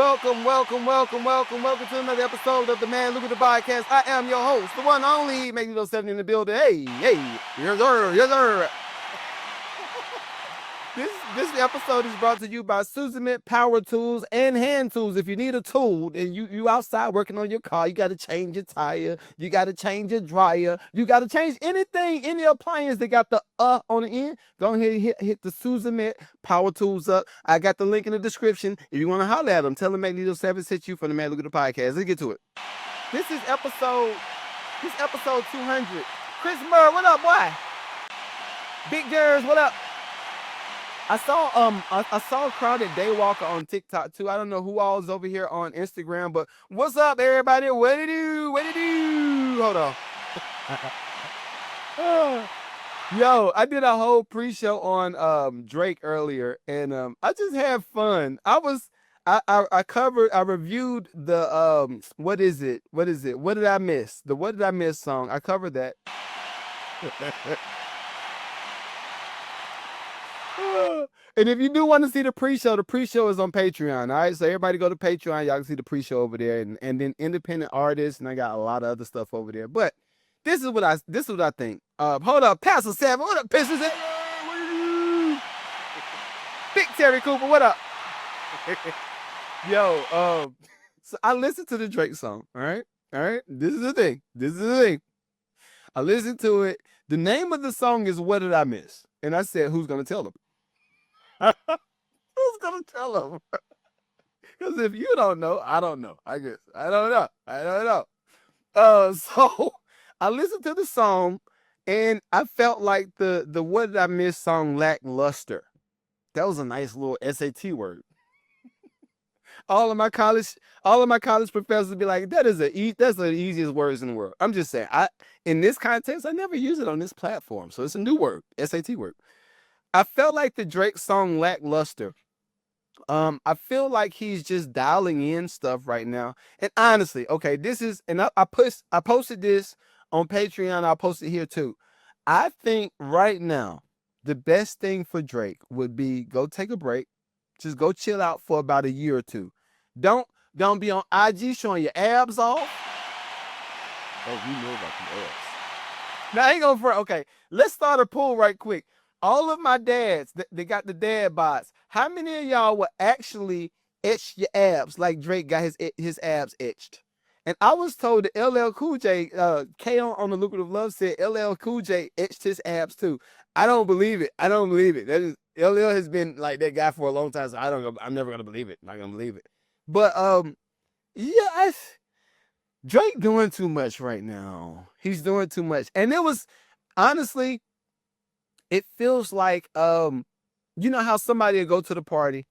welcome to another episode of the Mad Lucrative Podcast. I am your host, the one and only, making those 7 in the building. Hey, yes sir. This episode is brought to you by Susan Power Tools and Hand Tools. If you need a tool and you outside working on your car, you got to change your tire, you got to change your dryer, you got to change anything, any appliance that got the on the end, go ahead and hit the Susan Power Tools up. I got the link in the description. If you want to holler at them, tell them Magneto 7 sent you from the Mad Lucrative Podcast. Let's get to it. This is episode 200. Chris Murr, what up, boy? Big Jerz, what up? I saw a crowded Daywalker on TikTok too. I don't know who all is over here on Instagram, but what's up, everybody? What it do? Hold on. Yo, I did a whole pre-show on Drake earlier, and I just had fun. I reviewed the what is it? What did I miss? The What Did I Miss song. I covered that. And if you do want to see the pre-show is on Patreon. All right, so everybody go to Patreon. Y'all can see the pre-show over there, and then independent artists, and I got a lot of other stuff over there. But this is what I think. Hold up, Pastor Seven. What up, Pastor Seven? Big Terry Cooper. What up? Yo, so I listened to the Drake song. All right. This is the thing. I listened to it. The name of the song is What Did I Miss? And I said, who's gonna tell them? Who's gonna tell them? Because if you don't know, I don't know. I guess I don't know. So I listened to the song, and I felt like the What Did I Miss song lacked luster. That was a nice little SAT word. All of my college professors be like, that's the easiest words in the world. I'm just saying, in this context, I never use it on this platform, so it's a new word, SAT word. I felt like the Drake song lacked luster. I feel like he's just dialing in stuff right now. And honestly, okay, I posted this on Patreon. I'll post it here too. I think right now, the best thing for Drake would be go take a break. Just go chill out for about a year or two. Don't be on IG showing your abs off. Oh, you know about the abs. Now I ain't gonna front. Okay, let's start a poll right quick. All of my dads, they got the dad bods. How many of y'all will actually etch your abs like Drake got his abs etched? And I was told that LL Cool J, K on the Lucrative Love said LL Cool J etched his abs too. I don't believe it. That is, LL has been like that guy for a long time, so I'm never gonna believe it. I'm not gonna believe it. But yeah, Drake doing too much right now. He's doing too much, and it was honestly. It feels like, you know how somebody will go to the party?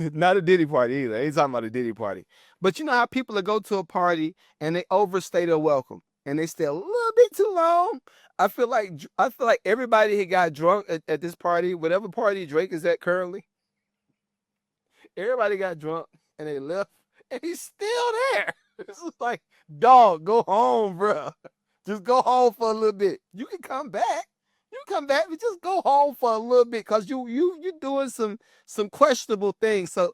Not a Diddy party either. I ain't talking about a Diddy party. But you know how people will go to a party and they overstay their welcome and they stay a little bit too long? I feel like everybody had got drunk at this party, whatever party Drake is at currently. Everybody got drunk and they left and he's still there. This is like, dog, go home, bro. Just go home for a little bit. You can come back. But just go home for a little bit because you're doing some questionable things. So,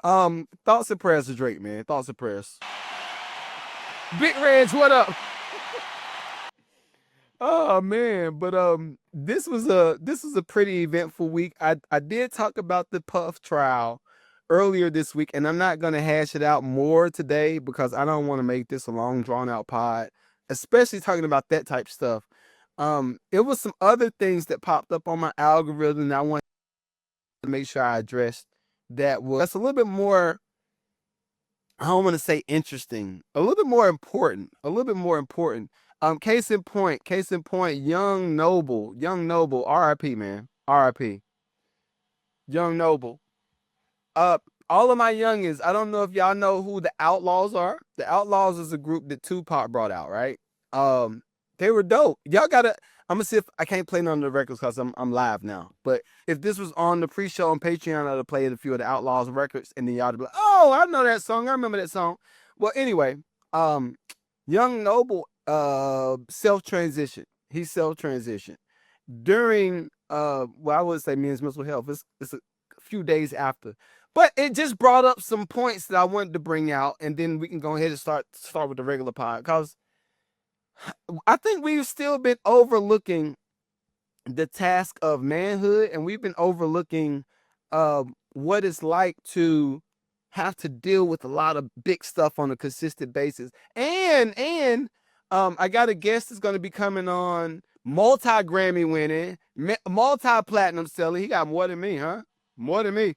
thoughts and prayers to Drake, man. Thoughts and prayers. Big Reg, what up? Oh man, but this was a pretty eventful week. I did talk about the Puff trial earlier this week, and I'm not gonna hash it out more today because I don't want to make this a long drawn out pod. Especially talking about that type of stuff. It was some other things that popped up on my algorithm and I want to make sure I addressed that's a little bit more, I don't want to say interesting, a little bit more important. Case in point, Young Noble, RIP, man, RIP. Young Noble. All of my youngins, I don't know if y'all know who the Outlaws are. The Outlaws is a group that Tupac brought out, right? They were dope. Y'all gotta, I'm gonna see if I can't play none of the records because I'm live now. But if this was on the pre-show on Patreon, I'd have played a few of the Outlaws records and then y'all would be like, oh, I know that song. I remember that song. Well, anyway, Young Noble self-transitioned. He self-transitioned. During, I would say men's mental health. It's a few days after. But it just brought up some points that I wanted to bring out, and then we can go ahead and start with the regular pod. Because I think we've still been overlooking the task of manhood, and we've been overlooking what it's like to have to deal with a lot of big stuff on a consistent basis. And I got a guest that's going to be coming on, multi Grammy winning, multi platinum selling. He got more than me, huh? More than me.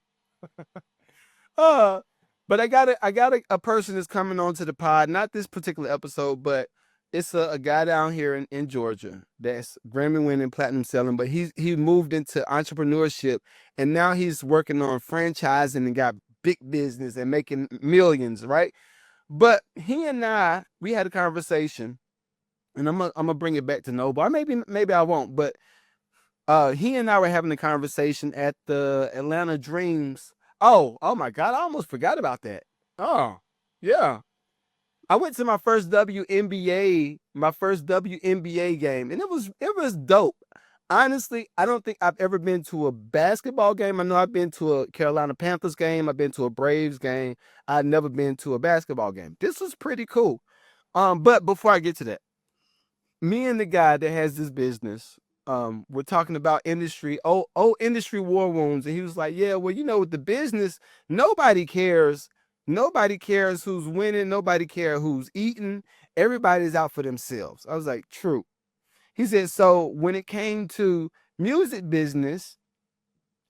uh, but I got a person that's coming on to the pod, not this particular episode, but it's a guy down here in Georgia that's Grammy winning, platinum selling, but he moved into entrepreneurship, and now he's working on franchising and got big business and making millions, right? But he and we had a conversation, and I'm gonna bring it back to Noble. Maybe I won't, but he and I were having a conversation at the Atlanta Dreams. Oh my God, I almost forgot about that. Oh, yeah. I went to my first WNBA game, and it was dope. Honestly, I don't think I've ever been to a basketball game. I know I've been to a Carolina Panthers game. I've been to a Braves game. I've never been to a basketball game. This was pretty cool. But before I get to that, me and the guy that has this business, we're talking about industry, industry war wounds, and he was like, "Yeah, well, with the business, nobody cares. Nobody cares who's winning. Nobody cares who's eating. Everybody's out for themselves." I was like, "True." He said, "So when it came to music business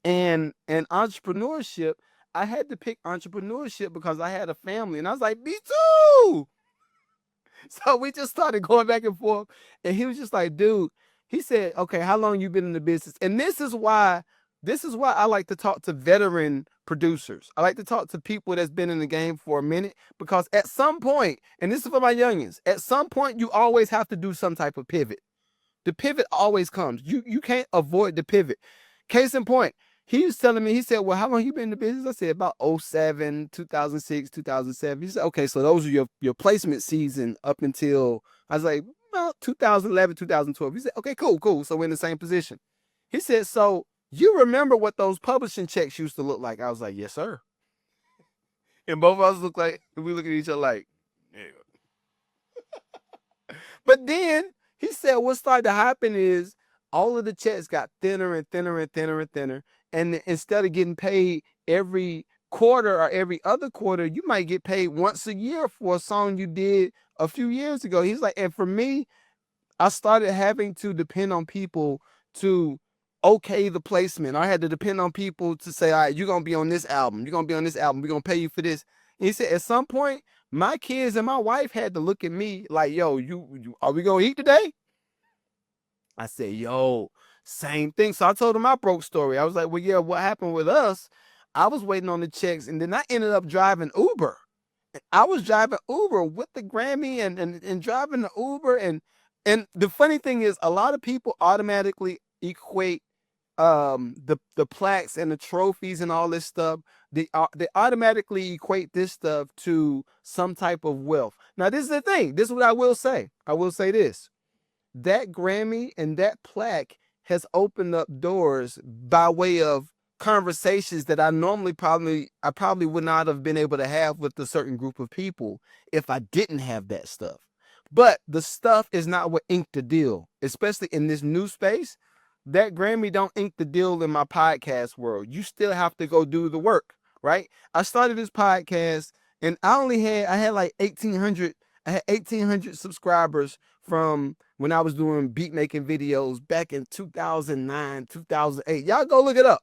and entrepreneurship, I had to pick entrepreneurship because I had a family." And I was like, "Me too." So we just started going back and forth, and he was just like, "Dude," he said, "Okay, how long you been in the business?" And this is why I like to talk to veteran producers. I like to talk to people that's been in the game for a minute, because at some point, and this is for my youngins, at some point you always have to do some type of pivot. The pivot always comes. You can't avoid the pivot. Case in point, he was telling me, he said, "Well, how long you been in the business?" I said, "About '07, 2006, 2007. He said, "Okay, so those are your placement season up until," I was like, "Well, 2011, 2012. He said, "Okay, cool. So we're in the same position." He said, "So you remember what those publishing checks used to look like?" I was like, "Yes, sir." And both of us we look at each other like, yeah. But then he said what started to happen is all of the checks got thinner and thinner and thinner and thinner. And instead of getting paid every quarter or every other quarter, you might get paid once a year for a song you did a few years ago. He's like, and for me, I started having to depend on people to okay the placement. I had to depend on people to say, "All right, you're going to be on this album. You're going to be on this album. We're going to pay you for this." And he said, at some point, my kids and my wife had to look at me like, "Yo, you are we going to eat today?" I said, "Yo, same thing." So I told him my broke story. I was like, "Well, yeah, what happened with us? I was waiting on the checks, and then I ended up driving Uber. I was driving Uber with the Grammy and driving the Uber. And the funny thing is, a lot of people automatically equate the plaques and the trophies and all this stuff. They automatically equate this stuff to some type of wealth. Now, this is the thing. This is what I will say. I will say this: that Grammy and that plaque has opened up doors by way of conversations that I probably would not have been able to have with a certain group of people if I didn't have that stuff. But the stuff is not what inked the deal, especially in this new space. That Grammy don't ink the deal in my podcast world. You still have to go do the work, right? I started this podcast, and I had like 1,800. I had 1,800 subscribers from when I was doing beat making videos back in 2009, 2008. Y'all go look it up.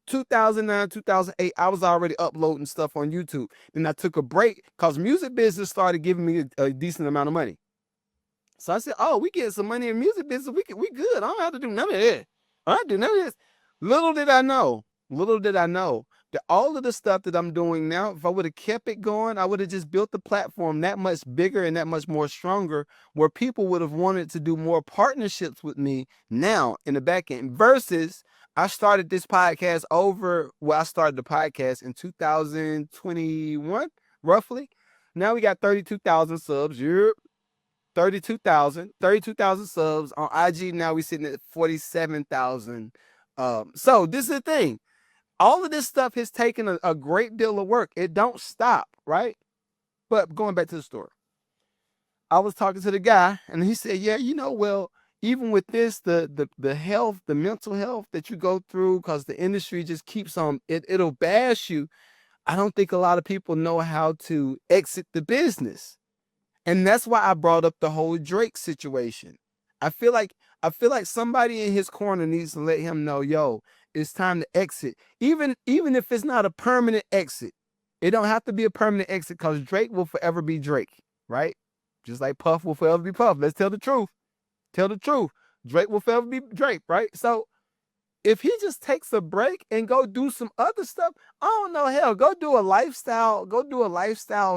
2009, 2008, I was already uploading stuff on YouTube. Then I took a break because music business started giving me a decent amount of money. So I said, "Oh, we get some money in music business. We good. I don't have to do none of this. I don't have to do none of this." Little did I know that all of the stuff that I'm doing now, if I would have kept it going, I would have just built the platform that much bigger and that much more stronger, where people would have wanted to do more partnerships with me now in the back end. Versus, I started this podcast I started the podcast in 2021, roughly. Now we got 32,000 subs. Yep. 32,000 subs on IG. Now we sitting at 47,000. So this is the thing. All of this stuff has taken a great deal of work. It don't stop, right? But going back to the story, I was talking to the guy, and he said, "Yeah, well, even with this, the health, the mental health that you go through, because the industry just keeps on it'll bash you. I don't think a lot of people know how to exit the business." And that's why I brought up the whole Drake situation. I feel like somebody in his corner needs to let him know, yo, it's time to exit. Even if it's not a permanent exit. It don't have to be a permanent exit, because Drake will forever be Drake, right? Just like Puff will forever be Puff. Let's tell the truth. Tell the truth. Drake will forever be Drake, right? So if he just takes a break and go do some other stuff, I don't know, hell, go do a lifestyle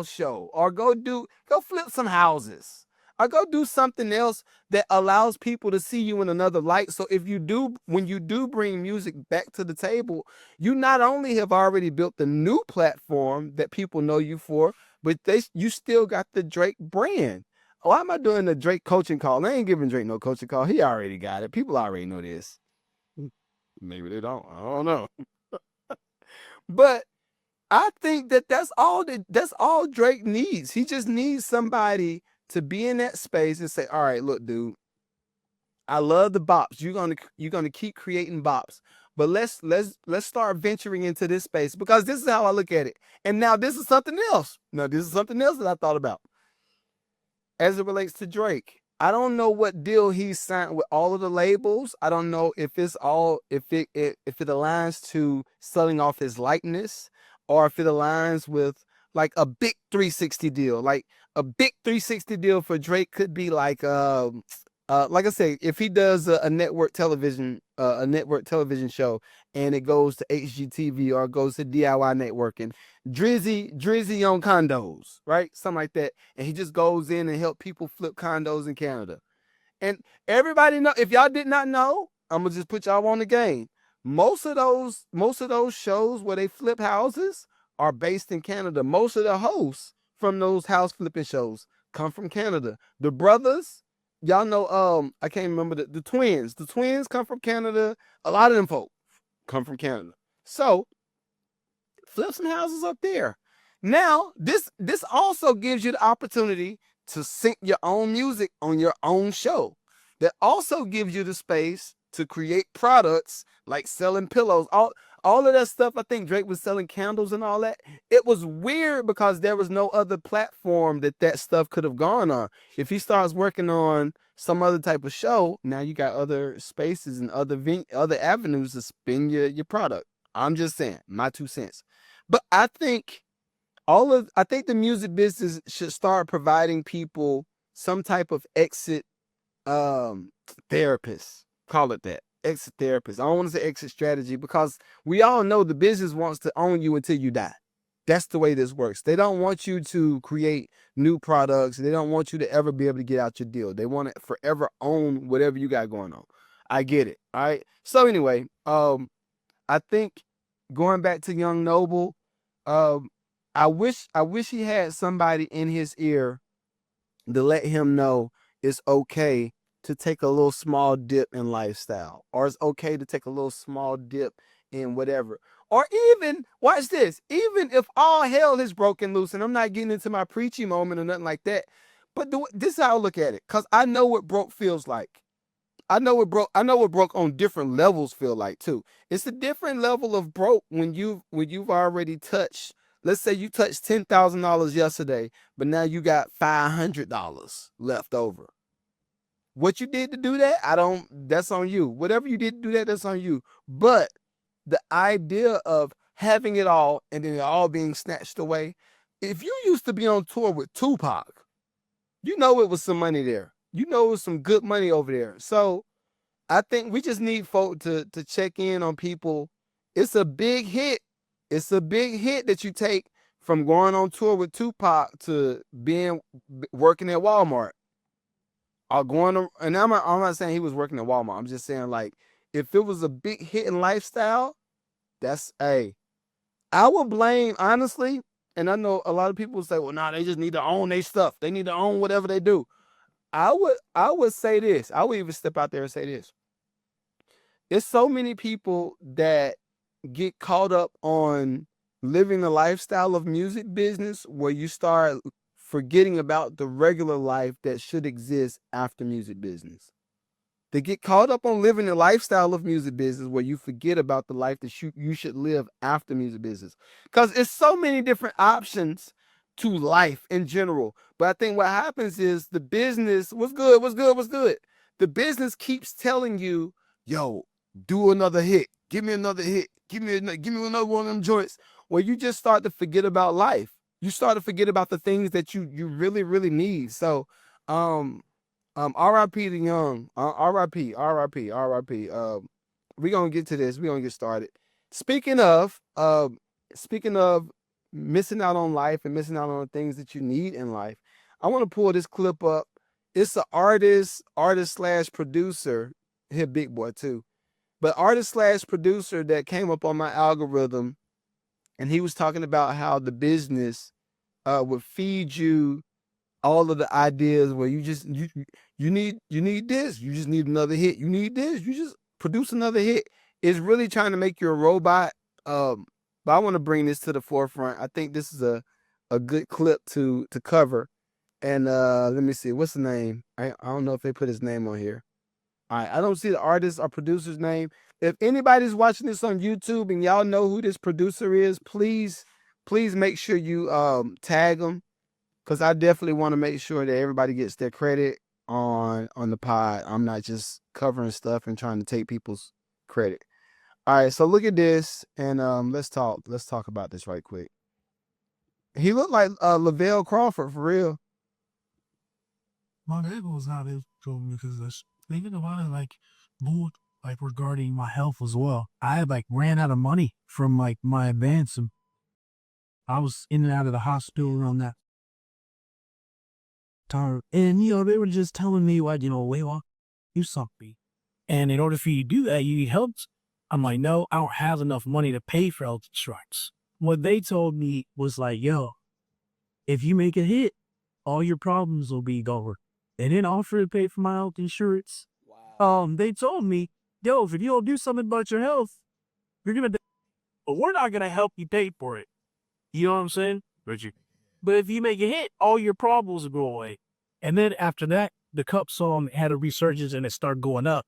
show, or go flip some houses, or go do something else that allows people to see you in another light. So when you do bring music back to the table, you not only have already built the new platform that people know you for, but you still got the Drake brand. Why am I doing the Drake coaching call? I ain't giving Drake no coaching call. He already got it. People already know this. Maybe they don't. I don't know. But I think that's all Drake needs. He just needs somebody to be in that space and say, "All right, look, dude, I love the bops. You're gonna keep creating bops. But let's start venturing into this space, because this is how I look at it." And now this is something else. Now this is something else that I thought about as it relates to Drake. I don't know what deal he's signed with all of the labels. I don't know if it's all if it aligns to selling off his likeness, or if it aligns with like a big 360 deal. Like a big 360 deal for Drake could be like I say, if he does a network television show, and it goes to HGTV or it goes to DIY Network, and Drizzy on condos, right? Something like that. And he just goes in and help people flip condos in Canada. And everybody know, if y'all did not know, I'm gonna just put y'all on the game. Most of those shows where they flip houses are based in Canada. Most of the hosts from those house flipping shows come from Canada. The brothers, y'all know, I can't remember the twins. The twins come from Canada. A lot of them folk come from Canada. So flip some houses up there. Now, this also gives you the opportunity to sync your own music on your own show. That also gives you the space to create products like selling pillows. All of that stuff. I think Drake was selling candles and all that. It was weird because there was no other platform that stuff could have gone on. If he starts working on some other type of show, now you got other spaces and other avenues to spin your product. I'm just saying, my 2 cents. But I think the music business should start providing people some type of exit therapist. Call it that. Exit therapist. I don't want to say exit strategy, because we all know the business wants to own you until you die. That's the way this works. They don't want you to create new products. They don't want you to ever be able to get out your deal. They want to forever own whatever you got going on. I get it. All right. So anyway, I think going back to Young Noble, I wish he had somebody in his ear to let him know it's okay to take a little small dip in lifestyle, or it's okay to take a little small dip in whatever. Or even, watch this, even if all hell is broken loose, and I'm not getting into my preachy moment or nothing like that, but this is how I look at it, because I know what broke feels like. I know what broke on different levels feel like too. It's a different level of broke when you've already touched. Let's say you touched $10,000 yesterday, but now you got $500 left over. What you did to do that, that's on you. Whatever you did to do that, that's on you. But the idea of having it all and then it all being snatched away, if you used to be on tour with Tupac, you know it was some money there. You know it was some good money over there. So I think we just need folk to check in on people. It's a big hit. It's a big hit that you take from going on tour with Tupac to working at Walmart. And I'm not saying he was working at Walmart. I'm just saying, like, if it was a big hit in lifestyle, I would blame, honestly, and I know a lot of people say, well, nah, they just need to own their stuff. They need to own whatever they do. I would say this. I would even step out there and say this. There's so many people that get caught up on living the lifestyle of music business where you start forgetting about the regular life that should exist after music business. They get caught up on living the lifestyle of music business where you forget about the life that you should live after music business. Because it's so many different options to life in general. But I think what happens is the business, what's good, what's good, what's good. The business keeps telling you, yo, do another hit. Give me another hit. Give me another one of them joints. Where you just start to forget about life. You start to forget about the things that you really, really need. So R.I.P. the young. R.I.P. R.I.P. R.I.P. We gonna get to this. We gonna get started. Speaking of, speaking of missing out on life and missing out on the things that you need in life, I want to pull this clip up. It's an artist slash producer. Here, big boy too, but artist slash producer that came up on my algorithm, and he was talking about how the business would feed you all of the ideas where you need this, you just need another hit, you need this, you just produce another hit. It's really trying to make you a robot. But I want to bring this to the forefront. I think this is a good clip to cover. And let me see, what's the name? I don't know if they put his name on here. All right, I don't see the artist or producer's name. If anybody's watching this on YouTube and y'all know who this producer is, please make sure you tag them. Because I definitely want to make sure that everybody gets their credit on the pod. I'm not just covering stuff and trying to take people's credit. All right, so look at this, and let's talk about this right quick. He looked like Lavelle Crawford for real. My dad was not able to because that's thinking about it like more like regarding my health as well. I had like ran out of money from like my advance, and I was in and out of the hospital around that time. And they were just telling me what, wait, well, do something. And in order for you to do that, you need help. I'm like, no, I don't have enough money to pay for health insurance. What they told me was like, yo, if you make a hit, all your problems will be gone. They didn't offer to pay for my health insurance. Wow. They told me, yo, if you don't do something about your health, you're gonna die. But we're not gonna help you pay for it. You know what I'm saying? Richie. But if you make a hit, all your problems will go away. And then after that, the Cup song had a resurgence and it started going up.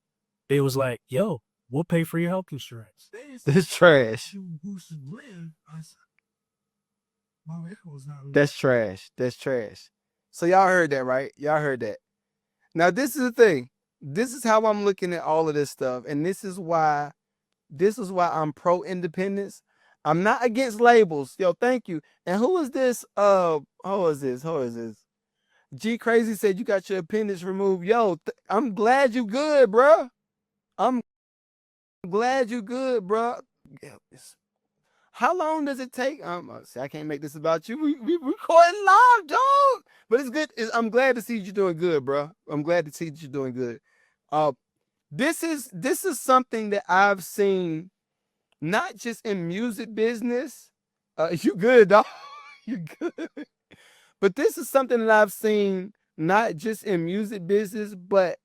They was like, yo, we'll pay for your health insurance. This trash. That's trash. That's trash. So y'all heard that, right? Y'all heard that. Now this is the thing. This is how I'm looking at all of this stuff, and this is why I'm pro independence. I'm not against labels. Yo, thank you. And who is this? Who is this? G Crazy said you got your appendix removed. Yo, I'm glad you good, bro. I'm glad you good, bro. How long does it take? See, I can't make this about you. We recording live, dog. But it's good. I'm glad to see you doing good, bro. I'm glad to see that you're doing good. This is something that I've seen, not just in music business. You good, dog? You good. But this is something that I've seen not just in music business, but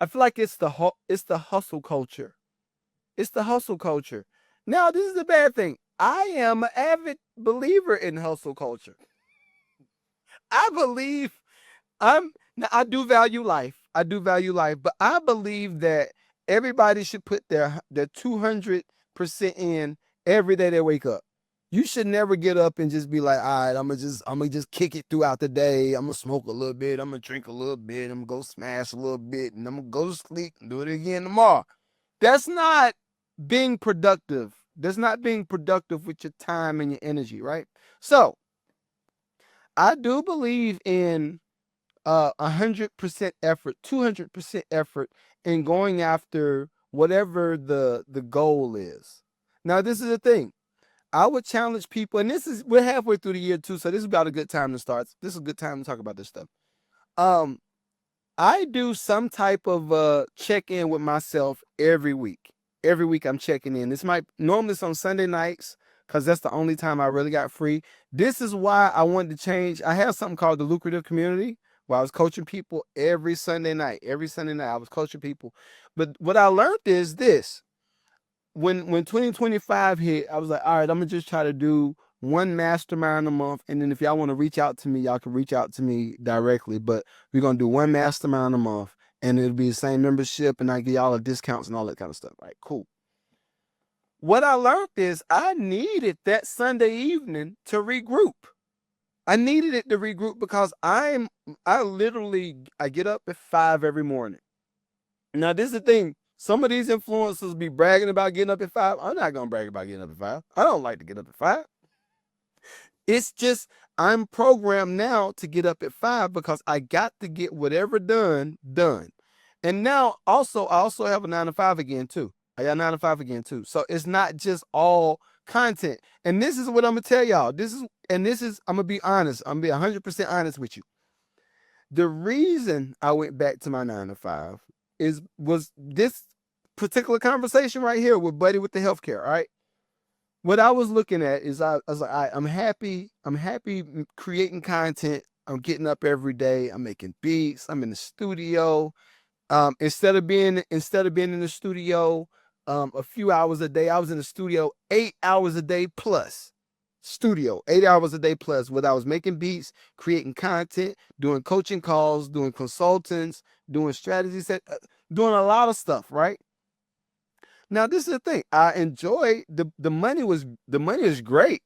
I feel like it's the hustle culture. It's the hustle culture. Now, this is the bad thing. I am an avid believer in hustle culture. I do value life. But I believe that everybody should put their 200% in every day they wake up. You should never get up and just be like, all right, I'm gonna just kick it throughout the day. I'm gonna smoke a little bit. I'm gonna drink a little bit. I'm gonna go smash a little bit, and I'm gonna go to sleep and do it again tomorrow. That's not being productive. That's not being productive with your time and your energy, right? So I do believe in 100% effort, 200% effort in going after whatever the goal is. Now, this is the thing. I would challenge people, and we're halfway through the year too, so this is about a good time to start. This is a good time to talk about this stuff. I do some type of check-in with myself every week. Every week I'm checking in. Normally it's on Sunday nights, because that's the only time I really got free. This is why I wanted to change. I have something called the Lucrative Community, where I was coaching people every Sunday night. Every Sunday night I was coaching people. But what I learned is this. when 2025 hit, I was like, all right, I'm gonna just try to do one mastermind a month, and then if y'all want to reach out to me, y'all can reach out to me directly. But we're gonna do one mastermind a month, and it'll be the same membership, and I give y'all discounts and all that kind of stuff. Right, cool. What I learned is I needed that Sunday evening to regroup. I needed it to regroup because I get up at 5 every morning. Now this is the thing. Some of these influencers be bragging about getting up at 5. I'm not gonna brag about getting up at 5. I don't like to get up at 5. It's just I'm programmed now to get up at 5 because I got to get whatever done. And now I also have a 9 to 5 again too. I got 9 to 5 again too. So it's not just all content. And this is what I'm gonna tell y'all. I'm gonna be honest. I'm gonna be 100% honest with you. The reason I went back to my 9 to 5 was this particular conversation right here with Buddy with the healthcare. All right. What I was looking at is I was like, I'm happy creating content. I'm getting up every day. I'm making beats. I'm in the studio. Instead of being in the studio a few hours a day, I was in the studio 8 hours a day plus. Studio 8 hours a day plus, whether I was making beats, creating content, doing coaching calls, doing consultants, doing strategy set, doing a lot of stuff, right? Now this is the thing. I enjoy the money is great.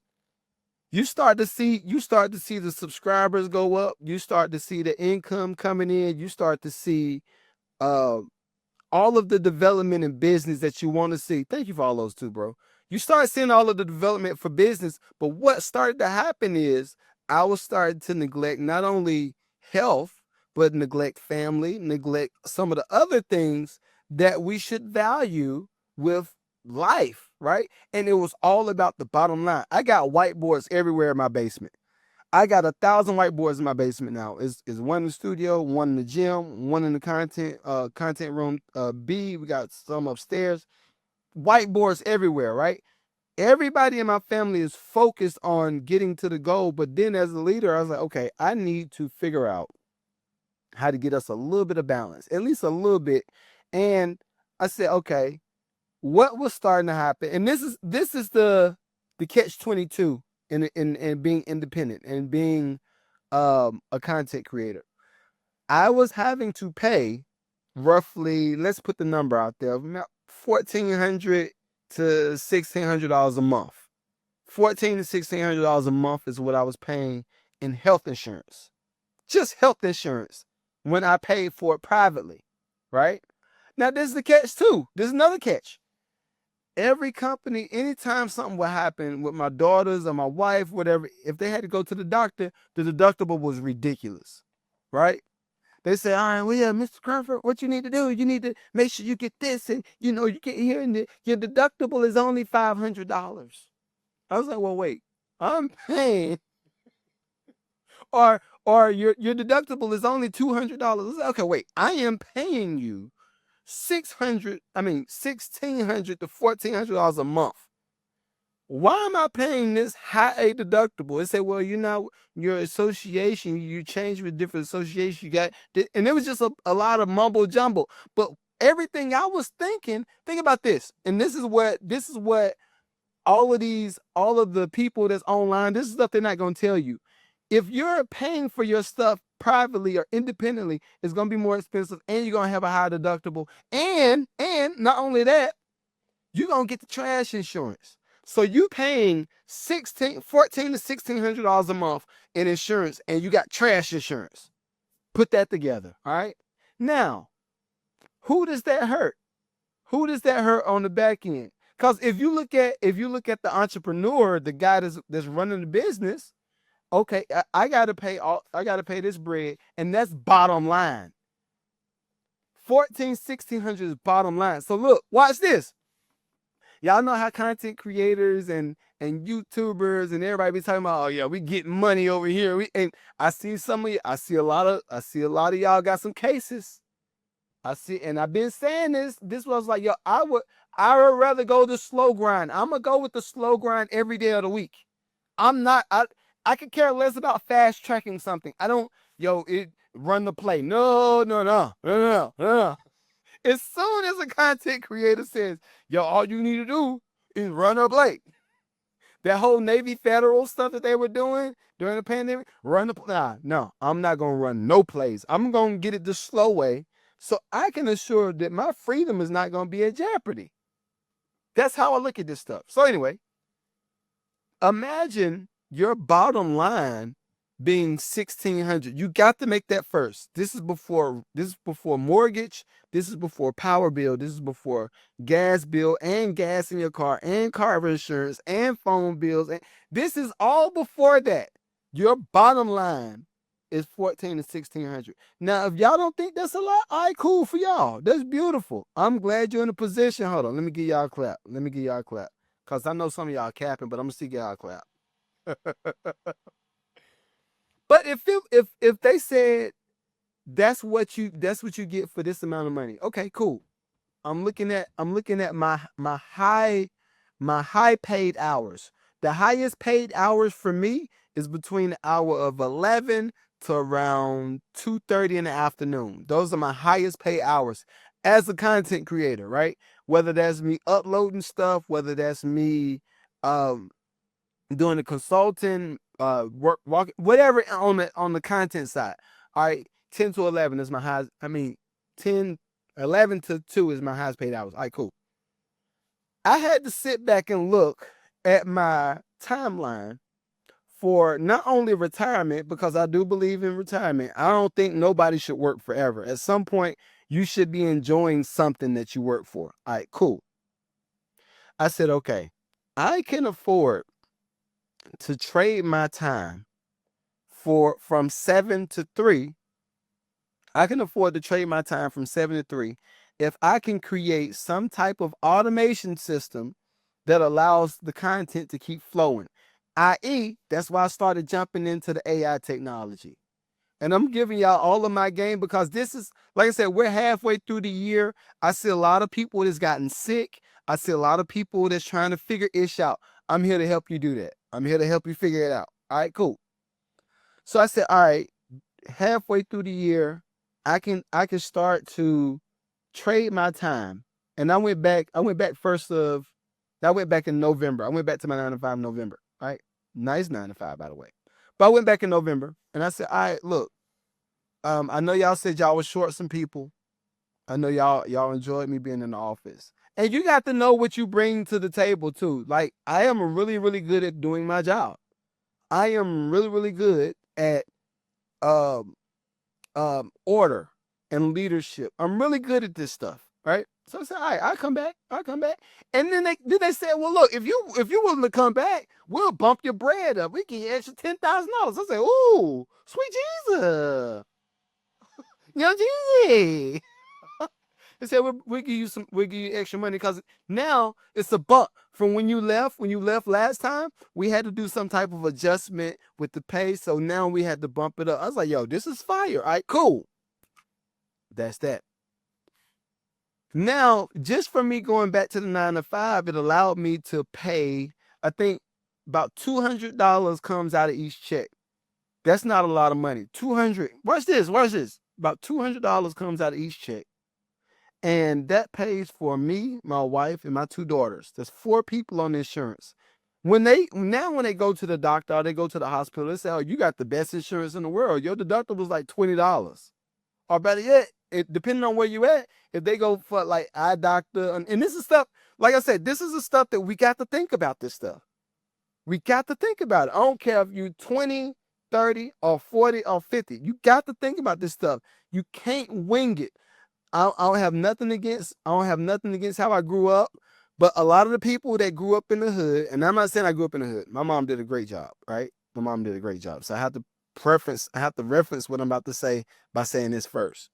You start to see the subscribers go up. You start to see the income coming in. You start to see uh all of the development in business that you want to see. Thank you for all those too, bro. You start seeing all of the development for business, but what started to happen is I was starting to neglect not only health, but neglect family, neglect some of the other things that we should value with life, right? And it was all about the bottom line. I got whiteboards everywhere in my basement. I got 1,000 whiteboards in my basement now. Is one in the studio, one in the gym, one in the content room B. We got some upstairs. Whiteboards everywhere, right? Everybody in my family is focused on getting to the goal. But then as a leader, I was like, okay, I need to figure out how to get us a little bit of balance, at least a little bit. And I said, okay, what was starting to happen? And this is the catch 22 in being independent and being a content creator. I was having to pay roughly, let's put the number out there, $1,400 to $1,600 a month. $1,400 to $1,600 a month is what I was paying in health insurance. Just health insurance when I paid for it privately, right? Now this is the catch too. There's another catch. Every company, anytime something would happen with my daughters or my wife, whatever, if they had to go to the doctor, the deductible was ridiculous, right? They say, all right, well, yeah, Mr. Crawford, what you need to do, you need to make sure you get this, and you get here, and your deductible is only $500. I was like, well, wait, I'm paying, or your deductible is only $200. Like, okay, wait, I am paying you $1,600 to $1,400 a month. Why am I paying this high a deductible? They say, well, your association, you changed with different associations, you got, and it was just a lot of mumble jumble. But everything I was thinking, think about this, and this is what all of the people that's online, this is stuff they're not going to tell you. If you're paying for your stuff privately or independently, it's going to be more expensive, and you're going to have a high deductible. And not only that, you're going to get the trash insurance. So you paying $1,400 to $1,600 a month in insurance, and you got trash insurance. Put that together, all right? Now, who does that hurt? Who does that hurt on the back end? Because if you look at the entrepreneur, the guy that's running the business, okay, I gotta pay this bread, and that's bottom line. $1,400-$1,600 is bottom line. So look, watch this. Y'all know how content creators and YouTubers and everybody be talking about, oh yeah, we getting money over here. And I see some of you, I see a lot of y'all got some cases. And I've been saying this was like, yo, I would rather go the slow grind. I'm gonna go with the slow grind every day of the week. I could care less about fast tracking something. I don't, run the play. No. As soon as a content creator says, yo, all you need to do is run a play. That whole Navy Federal stuff that they were doing during the pandemic, run the play. Nah, no, I'm not going to run no plays. I'm going to get it the slow way so I can assure that my freedom is not going to be in jeopardy. That's how I look at this stuff. So anyway, imagine your bottom line being 1,600. You got to make that first. This is before mortgage. This is before power bill. This is before gas bill and gas in your car and car insurance and phone bills. And this is all before that. Your bottom line is 14 to 1,600. Now, if y'all don't think that's a lot, all right, cool for y'all. That's beautiful. I'm glad you're in a position. Hold on, let me give y'all a clap. Cause I know some of y'all capping, but I'm gonna see y'all a clap. But if they said that's what you get for this amount of money, okay, cool. I'm looking at my high paid hours. The highest paid hours for me is between the hour of 11 to around 2:30 in the afternoon. Those are my highest paid hours as a content creator, right? Whether that's me uploading stuff, whether that's me doing the consulting, walk, whatever on the content side. All right, 10 to 11 is my highest. 11 to 2 is my highest paid hours. All right, cool. I had to sit back and look at my timeline for not only retirement, because I do believe in retirement. I don't think nobody should work forever. At some point, you should be enjoying something that you work for. All right, cool. I said, okay, I can afford to trade my time from 7 to 3. I can afford to trade my time from 7 to 3 if I can create some type of automation system that allows the content to keep flowing. I.e., that's why I started jumping into the AI technology. And I'm giving y'all all of my game because this is, like I said, we're halfway through the year. I see a lot of people that's gotten sick. I see a lot of people that's trying to figure ish out. I'm here to help you do that. I'm here to help you figure it out. All right, cool. So I said, all right, halfway through the year, I can start to trade my time. And I went back in November. I went back to my 9 to 5 in November. Right? Nice 9 to 5, by the way. But I went back in November and I said, all right, look, I know y'all said y'all was short some people. I know y'all enjoyed me being in the office. And you got to know what you bring to the table too. Like, I am really, really good at doing my job. I am really, really good at order and leadership. I'm really good at this stuff, right? So I said, all right, I'll come back. And then they said, well, look, if you willing to come back, we'll bump your bread up. We give you extra $10,000. I said, ooh, sweet Jesus. Young Jesus. They said we'll give you extra money because now it's a bump from when you left. When you left last time, we had to do some type of adjustment with the pay. So now we had to bump it up. I was like, yo, this is fire. All right, cool. That's that. Now, just for me going back to the 9 to 5, it allowed me to pay, I think about $200 comes out of each check. That's not a lot of money. 200. Watch this. About $200 comes out of each check. And that pays for me, my wife, and my 2 daughters. There's 4 people on insurance. When they go to the doctor or they go to the hospital, they say, oh, you got the best insurance in the world. Your deductible was like $20. Or better yet, depending on where you at, if they go for like eye doctor, and this is stuff, like I said, this is the stuff that we got to think about this stuff. We got to think about it. I don't care if you're 20, 30, or 40, or 50. You got to think about this stuff. You can't wing it. I don't have nothing against how I grew up, but a lot of the people that grew up in the hood, and I'm not saying I grew up in the hood. My mom did a great job, right? My mom did a great job. So I have to reference what I'm about to say by saying this first.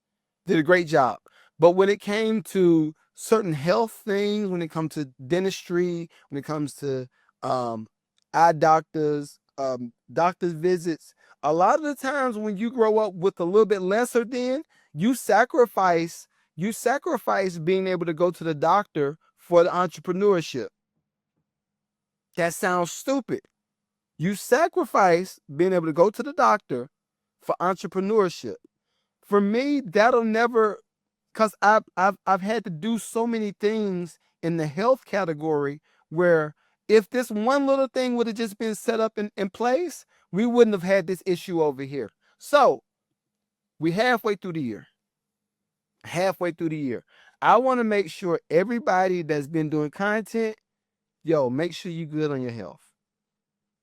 Did a great job. But when it came to certain health things, when it comes to dentistry, when it comes to eye doctors, doctor's visits, a lot of the times when you grow up with a little bit lesser than, you sacrifice being able to go to the doctor for the entrepreneurship. That sounds stupid. You sacrifice being able to go to the doctor for entrepreneurship. For me, that'll never because I've had to do so many things in the health category where if this one little thing would have just been set up in place, we wouldn't have had this issue over here. So we halfway through the year. Halfway through the year. I want to make sure everybody that's been doing content, yo, make sure you good on your health.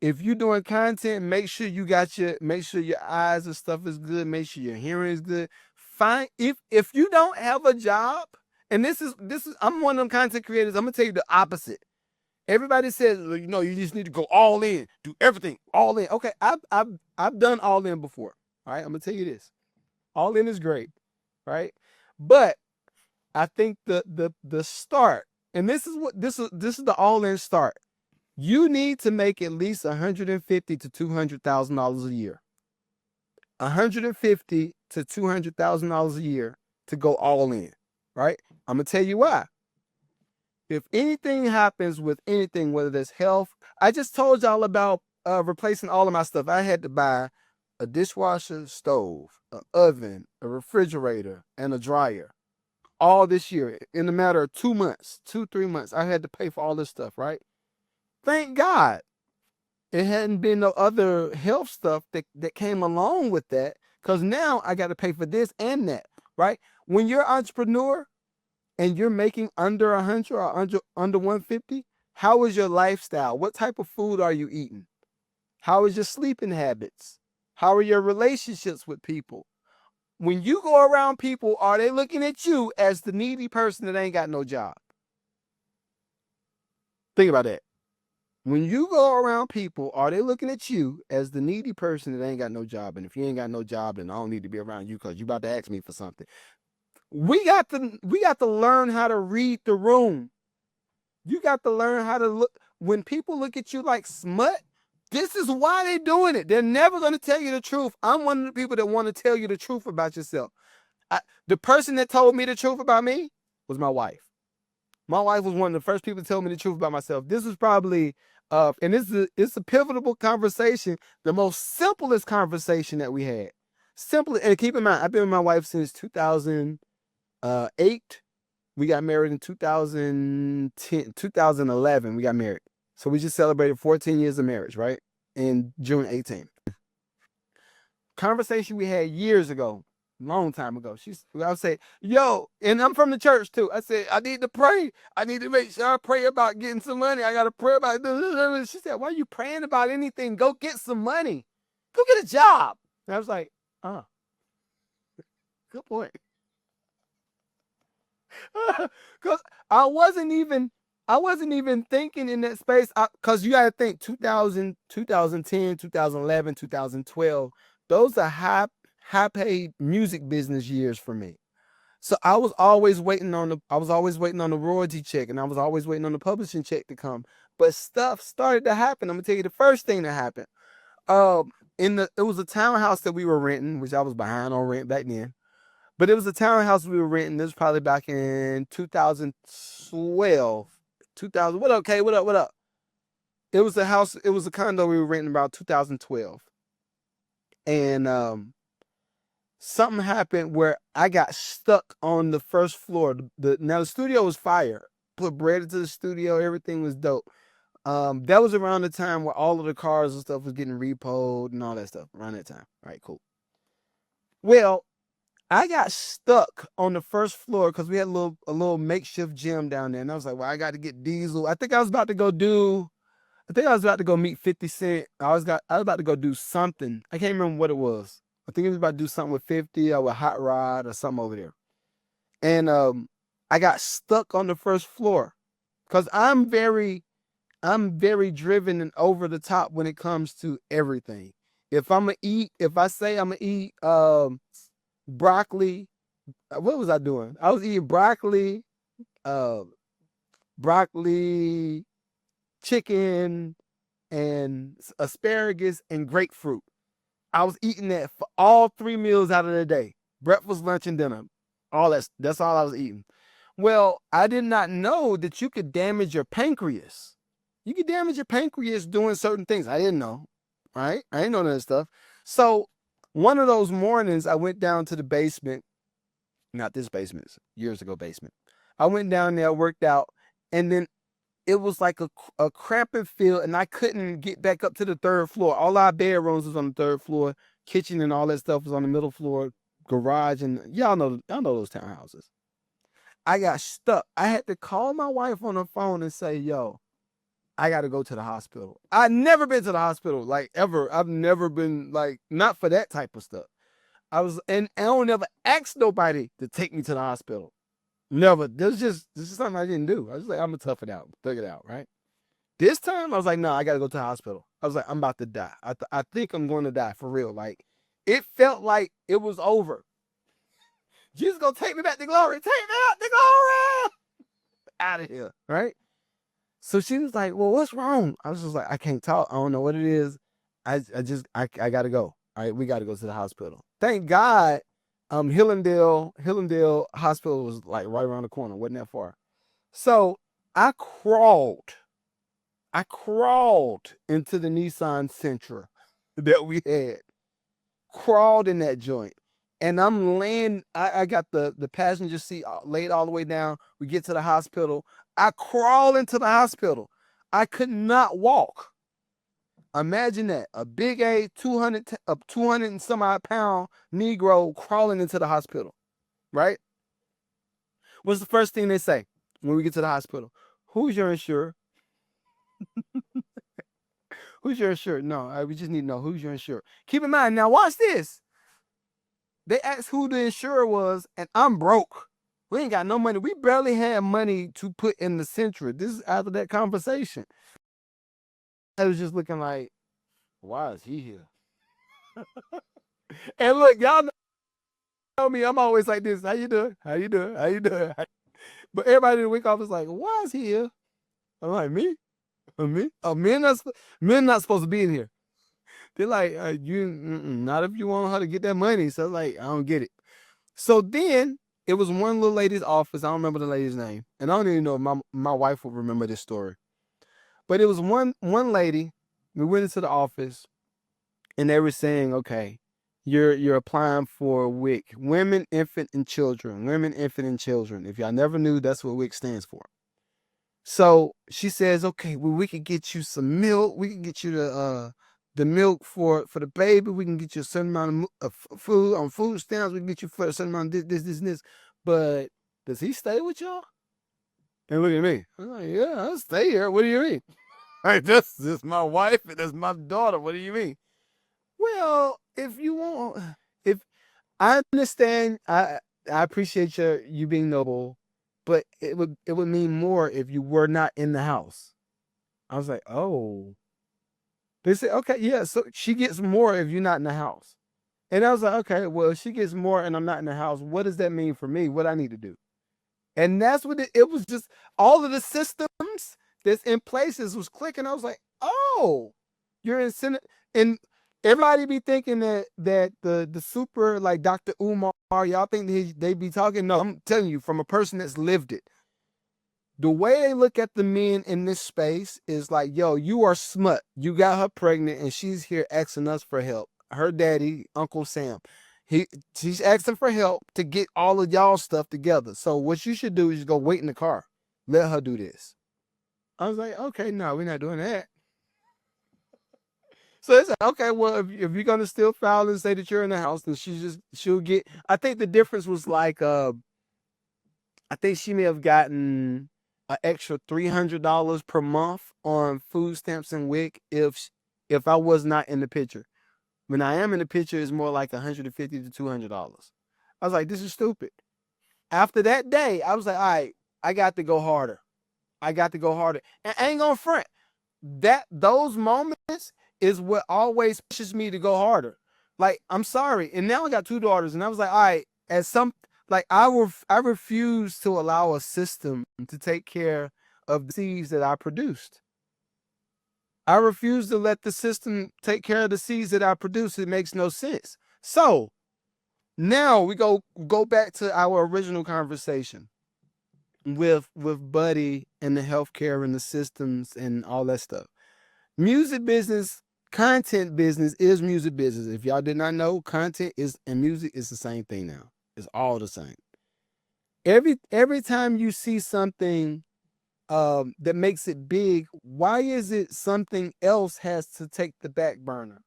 If you're doing content, make sure you got make sure your eyes and stuff is good. Make sure your hearing is good. Fine. If you don't have a job, and this is I'm one of them content creators. I'm gonna tell you the opposite. Everybody says, you know, you just need to go all in, do everything all in. Okay, I've done all in before. All right, I'm gonna tell you this. All in is great, right? But I think the start, and this is the all in start. You need to make at least $150,000 to $200,000 a year. $150,000 to $200,000 a year to go all in, right? I'm gonna tell you why. If anything happens with anything, whether it's health, I just told y'all about replacing all of my stuff. I had to buy a dishwasher, stove, an oven, a refrigerator, and a dryer. All this year, in a matter of 2 months, 3 months, I had to pay for all this stuff, right? Thank God it hadn't been no other health stuff that came along with that, because now I got to pay for this and that, right? When you're an entrepreneur and you're making under 100 or under 150, how is your lifestyle? What type of food are you eating? How is your sleeping habits? How are your relationships with people? When you go around people, are they looking at you as the needy person that ain't got no job? Think about that. When you go around people, are they looking at you as the needy person that ain't got no job? And if you ain't got no job, then I don't need to be around you because you about to ask me for something. We got to learn how to read the room. You got to learn how to look. When people look at you like smut, this is why they're doing it. They're never going to tell you the truth. I'm one of the people that want to tell you the truth about yourself. The person that told me the truth about me was my wife. My wife was one of the first people to tell me the truth about myself. This was probably, and it's a pivotal conversation, the most simplest conversation that we had. Simple, and keep in mind, I've been with my wife since 2008. We got married in 2010, 2011. We got married. So we just celebrated 14 years of marriage, right? In June 18th. Conversation we had years ago. Long time ago. I would say, yo, and I'm from the church too. I said, I need to pray. I need to make sure I pray about getting some money. I got to pray about this. She said, why are you praying about anything? Go get some money. Go get a job. And I was like, good point. Because I wasn't even thinking in that space. Because you got to think 2000, 2010, 2011, 2012. Those are high paid music business years for me. So I was always waiting on the royalty check, and I was always waiting on the publishing check to come. But stuff started to happen. I'm gonna tell you the first thing that happened. It was a townhouse that we were renting, which I was behind on rent back then. But it was a townhouse we were renting. This was probably back in 2012. 2000. What up, Kay? What up? It was a house, it was a condo we were renting about 2012. And something happened where I got stuck on the first floor. Now the studio was fire. Put bread into the studio. Everything was dope. That was around the time where all of the cars and stuff was getting repoed and all that stuff. Around that time. All right, cool. Well, I got stuck on the first floor because we had a little makeshift gym down there. And I was like, well, I got to get diesel. I think I was about to go meet 50 Cent. I was about to go do something. I can't remember what it was. I think it was about to do something with 50 or with Hot Rod or something over there. And I got stuck on the first floor because I'm very driven and over the top when it comes to everything. If I say I'm gonna eat broccoli, what was I doing? I was eating broccoli, chicken, and asparagus and grapefruit. I was eating that for all 3 meals out of the day. Breakfast, lunch, and dinner. That's all I was eating. Well, I did not know that you could damage your pancreas. You could damage your pancreas doing certain things. I didn't know, right? I didn't know that stuff. So one of those mornings, I went down to the basement Not this basement, years ago basement. I went down there, worked out, and then it was like a cramping feel, and I couldn't get back up to the third floor. All our bedrooms was on the third floor, kitchen and all that stuff was on the middle floor, garage, and y'all know those townhouses. I got stuck. I had to call my wife on the phone and say, "Yo, I got to go to the hospital." I never been to the hospital like ever. I've never been like not for that type of stuff. And I don't never ask nobody to take me to the hospital. Never. This is something I didn't do. I was like, I'm gonna tough it out, thug it out, right? This time I was like, no, I gotta go to the hospital. I was like, I'm about to die. I think I'm going to die for real. Like, it felt like it was over. Jesus gonna take me back to glory. Take me out to glory. Out of here, right? So she was like, well, what's wrong? I was just like, I can't talk. I don't know what it is. I gotta go. All right, we gotta go to the hospital. Thank God, Hillendale Hospital was like right around the corner. Wasn't that far. So I crawled into the Nissan Sentra that we had. Crawled in that joint. And I'm laying, I got the passenger seat laid all the way down. We get to the hospital. I crawl into the hospital. I could not walk. Imagine that. A big 200 and some odd pound Negro crawling into the hospital, right? What's the first thing they say when we get to the hospital? Who's your insurer? Who's your insurer? No, we just need to know who's your insurer. Keep in mind, now watch this. They asked who the insurer was, and I'm broke. We ain't got no money. We barely had money to put in the Sentra. This is after that conversation. I was just looking like, why is he here? And look, y'all know me. I'm always like this. How you doing? How you doing? How you doing? But everybody in the week off is like, why is he here? I'm like, me? Me? Oh, men not supposed to be in here. They're like, not if you want her to get that money. So like, I don't get it. So then it was one little lady's office. I don't remember the lady's name, and I don't even know if my wife will remember this story. But it was one lady. We went into the office, and they were saying, okay, you're applying for WIC, Women, Infant, and Children. Women, Infant, and Children. If y'all never knew, that's what WIC stands for. So she says, okay, well, we can get you some milk. We can get you the milk for the baby. We can get you a certain amount of food on food stamps. We can get you for a certain amount of this, and this. But does he stay with y'all? And look at me. I'm like, yeah, I'll stay here. What do you mean? Like, this is my wife and that's my daughter. What do you mean? Well, if you want, if I understand, I appreciate you being noble, but it would mean more if you were not in the house. I was like, oh. They said, okay, yeah, so she gets more if you're not in the house. And I was like, okay, well, if she gets more and I'm not in the house, what does that mean for me? What I need to do? And that's what it was just all of the systems that's in places was clicking. I was like, oh, you're in Senate. And everybody be thinking that the super like Dr. Umar, y'all think they be talking? No, I'm telling you from a person that's lived it. The way they look at the men in this space is like, yo, you are smut. You got her pregnant and she's here asking us for help. Her daddy, Uncle Sam, she's asking for help to get all of y'all stuff together. So what you should do is just go wait in the car. Let her do this. I was like, okay, no, we're not doing that. So it's like, okay, well, if you're gonna still file and say that you're in the house, then she'll get. I think the difference was like, I think she may have gotten an extra $300 per month on food stamps and WIC if I was not in the picture. When I am in the picture, it's more like $150 to $200. I was like, this is stupid. After that day, I was like, all right, I got to go harder. I got to go harder. And I ain't gonna front. Those moments is what always pushes me to go harder. Like, I'm sorry. And now I got 2 daughters, and I was like, all right, I refuse to allow a system to take care of the seeds that I produced. I refuse to let the system take care of the seeds that I produce. It makes no sense. So now we go back to our original conversation with Buddy and the healthcare and the systems and all that stuff. Music business, content business is music business. If y'all did not know, content is and music is the same thing now. It's all the same. Every time you see something that makes it big, why is it something else has to take the back burner?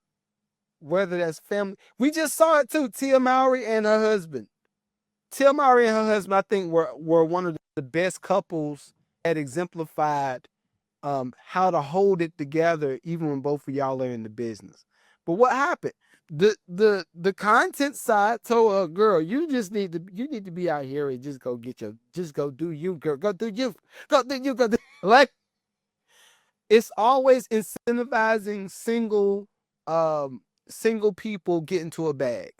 Whether that's family, we just saw it too. Tia Mowry and her husband. Tia Mowry and her husband, I think, were one of the best couples that exemplified how to hold it together, even when both of y'all are in the business. But what happened? The content side told her, girl, you need to be out here and just go do you, girl, go do you, go do you, go do like it's always incentivizing single people get into a bag.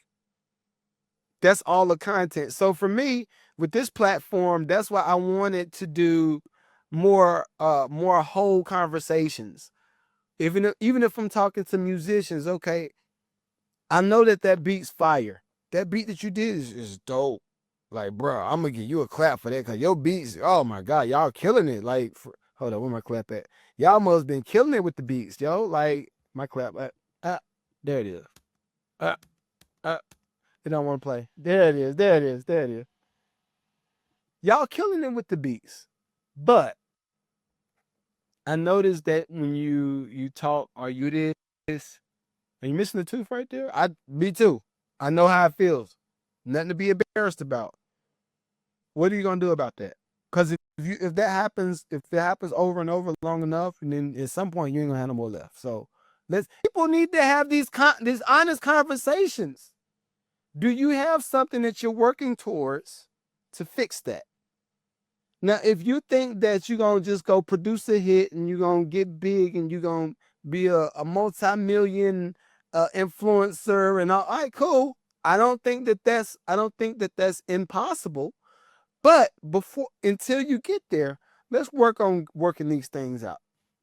That's all the content. So for me, with this platform, that's why I wanted to do more whole conversations. Even if I'm talking to musicians, okay, I know that beat's fire. That beat that you did is dope. Like, bro, I'm gonna give you a clap for that because your beats, oh my God, y'all killing it. Like, hold on, where my clap at? Y'all must been killing it with the beats, yo. Like, my clap, there it is. Uh, uh, it don't want to play. There it is. There it is. There it is. Y'all killing it with the beats, but I noticed that when you talk or you this, are you missing the tooth right there? Me too. I know how it feels. Nothing to be embarrassed about. What are you gonna do about that? Because if it happens over and over long enough, and then at some point you ain't gonna have no more left. So people need to have these honest conversations. Do you have something that you're working towards to fix that? Now, if you think that you're going to just go produce a hit and you're going to get big and you're going to be a multi-million influencer and all right, cool. I don't think that that's impossible. But until you get there, let's work on working these things out.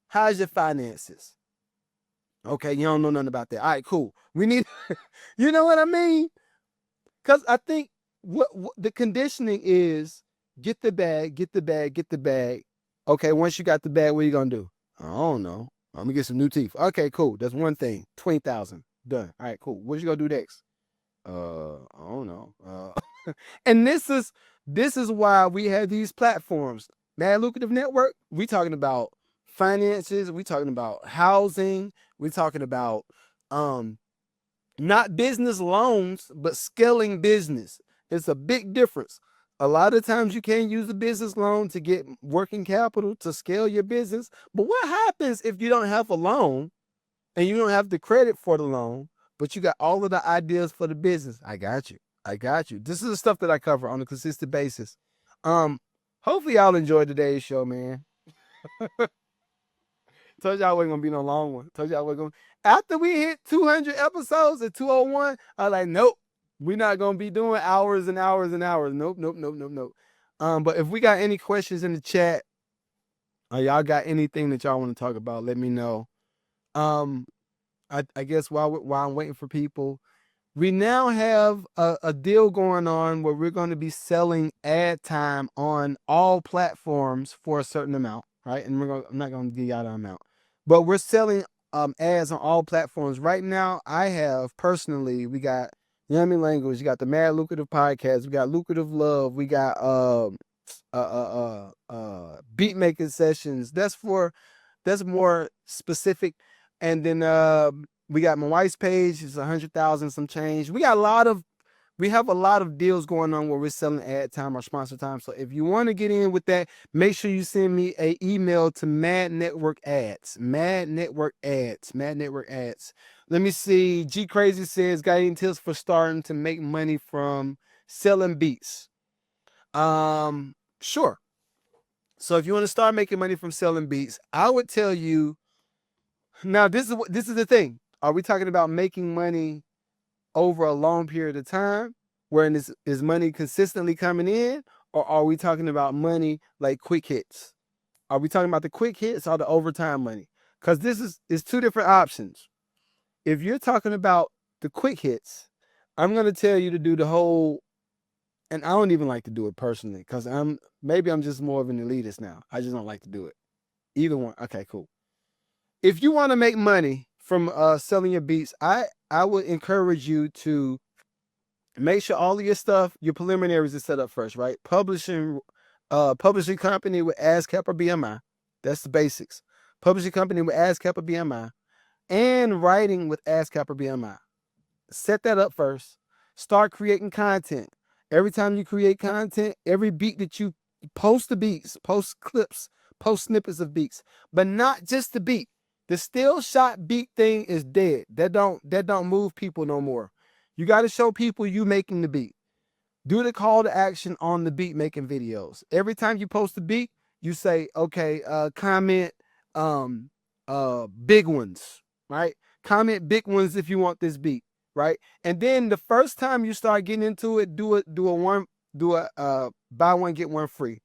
How's your finances? Okay, you don't know nothing about that. All right, cool. We need, you know what I mean? Because I think what the conditioning is get the bag, get the bag, get the bag. Okay, once you got the bag, what are you going to do? I don't know. I'm going to get some new teeth. Okay, cool. That's one thing. 20,000. Done. All right, cool. What you going to do next? I don't know. And this is why we have these platforms. Mad Lucrative Network, we talking about finances, we talking about housing, we talking about not business loans, but scaling business. It's a big difference. A lot of times you can't use a business loan to get working capital to scale your business. But what happens if you don't have a loan and you don't have the credit for the loan, but you got all of the ideas for the business? I got you. I got you. This is the stuff that I cover on a consistent basis. Hopefully y'all enjoyed today's show, man. Told y'all wasn't gonna be no long one. Told y'all wasn't gonna. After we hit 200 episodes at 201, I was like, nope, we're not gonna be doing hours and hours and hours. Nope, nope, nope, nope, nope. But if we got any questions in the chat, or y'all got anything that y'all want to talk about, let me know. I guess while I'm waiting for people, we now have a deal going on where we're going to be selling ad time on all platforms for a certain amount, right? And I'm not going to give y'all the amount, but we're selling ads on all platforms right now. I have personally, we got Yummy Language, we got the Mad Lucrative Podcast, we got Lucrative Love, we got beat making sessions. That's more specific, and then we got my wife's page. It's 100,000 some change. We have a lot of deals going on where we're selling ad time or sponsor time. So if you want to get in with that, make sure you send me an email to Mad Network Ads. Mad Network Ads. Mad Network Ads. Let me see. G Crazy says, got any tips for starting to make money from selling beats? Sure. So if you want to start making money from selling beats, I would tell you. Now this is the thing. Are we talking about making money over a long period of time, where is money consistently coming in, or are we talking about money like quick hits? Are we talking about the quick hits or the overtime money? Because this is two different options. If you're talking about the quick hits, I'm gonna tell you to do the whole, and I don't even like to do it personally because I'm just more of an elitist now. I just don't like to do it. Either one. Okay, cool. If you want to make money from selling your beats, I would encourage you to Make sure all of your stuff, your preliminaries is set up first, right? Publishing company with ASCAP or BMI. That's the basics. Publishing company with ASCAP or BMI. And writing with ASCAP or BMI. Set that up first. Start creating content. Every time you create content, every beat that you post the beats, post clips, post snippets of beats, but not just the beat. The still shot beat thing is dead. That don't move people no more. You got to show people you making the beat. Do the call to action on the beat making videos. Every time you post a beat, you say, okay, comment big ones, right? Comment big ones if you want this beat, right? And then the first time you start getting into it, do a buy one get one free.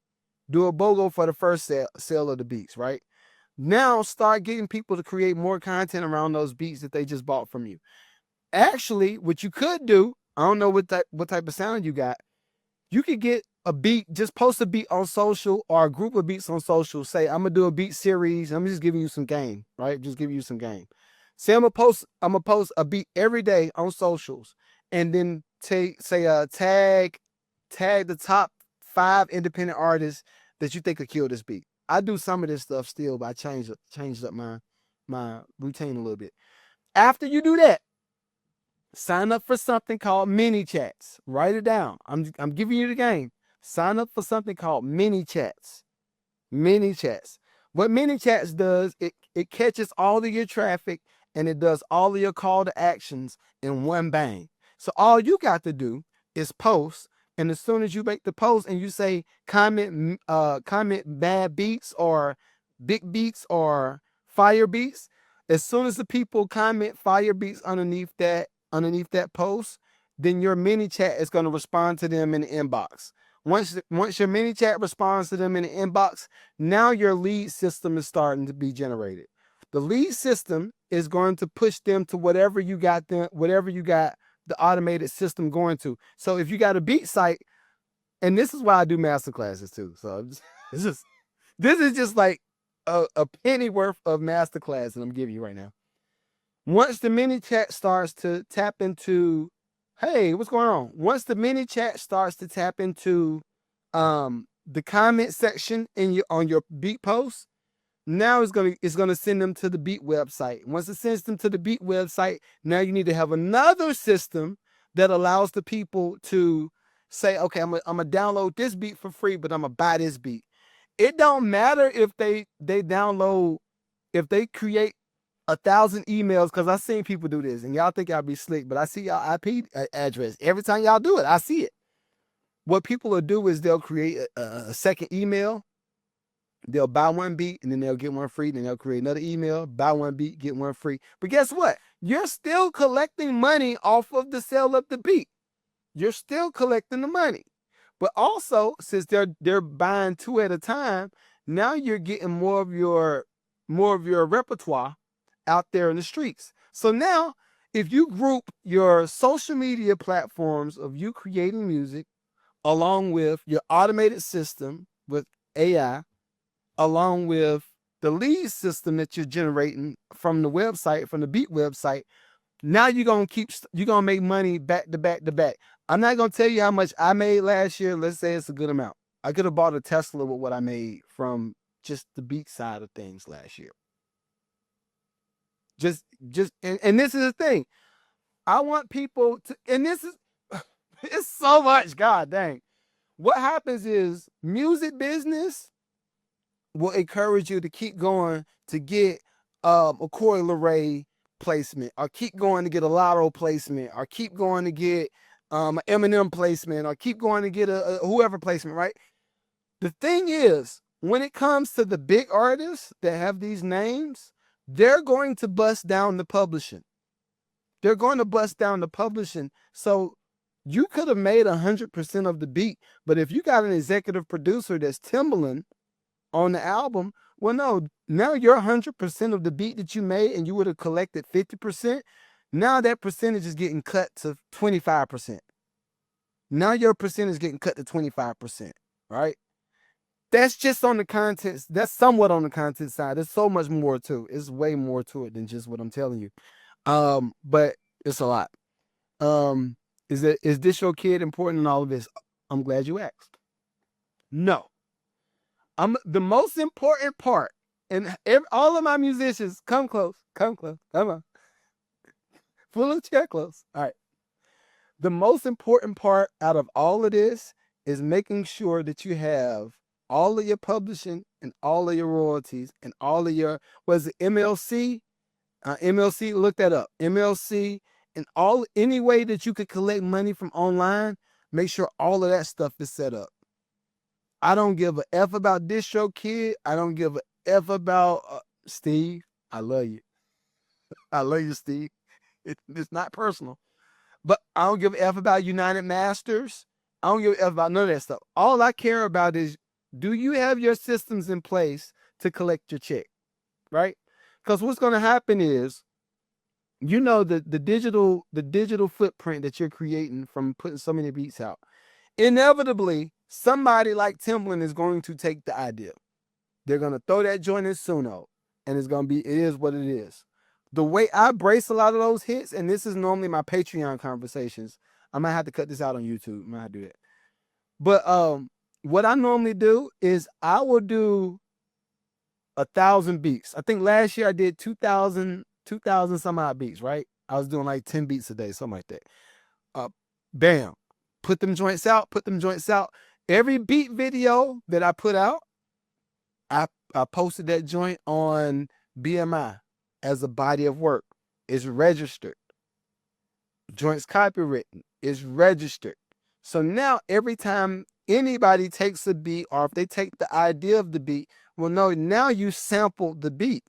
Do a BOGO for the first sale of the beats, right? Now start getting people to create more content around those beats that they just bought from you. Actually, what you could do, I don't know what type of sound you got. You could get a beat, just post a beat on social or a group of beats on social. Say, I'm gonna do a beat series. I'm just giving you some game, right? Just giving you some game. Say I'm gonna post a beat every day on socials, and then tag the top 5 independent artists that you think could kill this beat. I do some of this stuff still, but I changed up my routine a little bit. After you do that, sign up for something called mini chats. Write it down. I'm giving you the game. Sign up for something called mini chats. Mini chats. What mini chats does, it catches all of your traffic and it does all of your call to actions in one bang. So all you got to do is post, and as soon as you make the post and you say comment bad beats or big beats or fire beats, as soon as the people comment fire beats underneath that post, then your mini chat is going to respond to them in the inbox. Once your mini chat responds to them in the inbox, now your lead system is starting to be generated. The lead system is going to push them to whatever you got the automated system going to. So if you got a beat site, and this is why I do master classes too. So this is just like a penny worth of master class that I'm giving you right now. Once the mini chat starts to tap into, hey, what's going on? Once the mini chat starts to tap into the comment section on your beat post, now it's gonna send them to the beat website. Once it sends them to the beat website, now you need to have another system that allows the people to say, okay, I'm gonna download this beat for free, but I'm gonna buy this beat. It don't matter if they create 1,000 emails, because I seen people do this, and y'all think y'all be slick, but I see y'all IP address. Every time y'all do it, I see it. What people will do is they'll create a second email. They'll buy one beat, and then they'll get one free. Then they'll create another email, buy one beat, get one free. But guess what? You're still collecting money off of the sale of the beat. You're still collecting the money. But also, since they're buying 2 at a time, now you're getting more of your repertoire out there in the streets. So now, if you group your social media platforms of you creating music, along with your automated system with AI, along with the lead system that you're generating from the website, from the beat website, now you're gonna make money back to back to back. I'm not gonna tell you how much I made last year. Let's say it's a good amount. I could have bought a Tesla with what I made from just the beat side of things last year. And this is the thing. I want people to, and this is, it's so much, god dang. What happens is music business will encourage you to keep going to get a coil array placement, or keep going to get a lotto placement, or keep going to get an Eminem placement, or keep going to get a whoever placement, right? The thing is, when it comes to the big artists that have these names, they're going to bust down the publishing. They're going to bust down the publishing. So you could have made 100% of the beat, but if you got an executive producer that's Timbaland on the album, well, no, now you're 100% of the beat that you made, and you would have collected 50%. Now that percentage is getting cut to 25%. Now your percentage is getting cut to 25%, right? That's just on the content. That's somewhat on the content side. There's so much more to it. It's way more to it than just what I'm telling you. But it's a lot. Is this your kid important in all of this? I'm glad you asked. No. The most important part, and all of my musicians, come close, come on. Pull the chair close. All right. The most important part out of all of this is making sure that you have all of your publishing and all of your royalties and all of your, was it MLC? MLC, look that up. MLC and any way that you could collect money from online, make sure all of that stuff is set up. I don't give a F about this show, kid. I don't give a F about Steve. I love you. I love you, Steve. It's not personal. But I don't give a F about United Masters. I don't give a F about none of that stuff. All I care about is, do you have your systems in place to collect your check, right? Because what's going to happen is, the digital footprint that you're creating from putting so many beats out. Inevitably, somebody like Timbaland is going to take the idea. They're going to throw that joint in Suno, and it is what it is. The way I brace a lot of those hits, and this is normally my Patreon conversations. I might have to cut this out on YouTube. I might have to do that. But what I normally do is I will do 1,000 beats. I think last year I did 2,000 some odd beats, right? I was doing like 10 beats a day, something like that. Bam. Put them joints out. Every beat video that I put out, I posted that joint on BMI as a body of work. It's registered. Joint's copywritten. It's registered. So now every time anybody takes a beat, or if they take the idea of the beat, well, no, now you sampled the beat.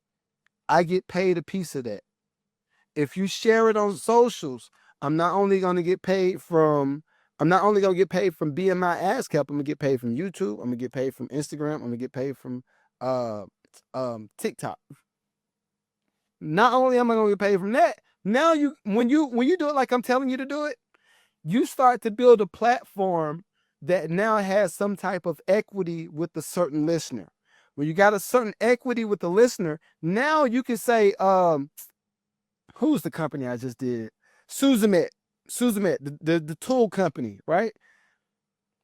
I get paid a piece of that. If you share it on socials, I'm not only going to get paid from BMI ASCAP, I'm going to get paid from YouTube, I'm going to get paid from Instagram, I'm going to get paid from TikTok. Not only am I going to get paid from that, now when you do it like I'm telling you to do it, you start to build a platform that now has some type of equity with a certain listener. When you got a certain equity with the listener, now you can say, who's the company I just did? Suzumet, the tool company, right?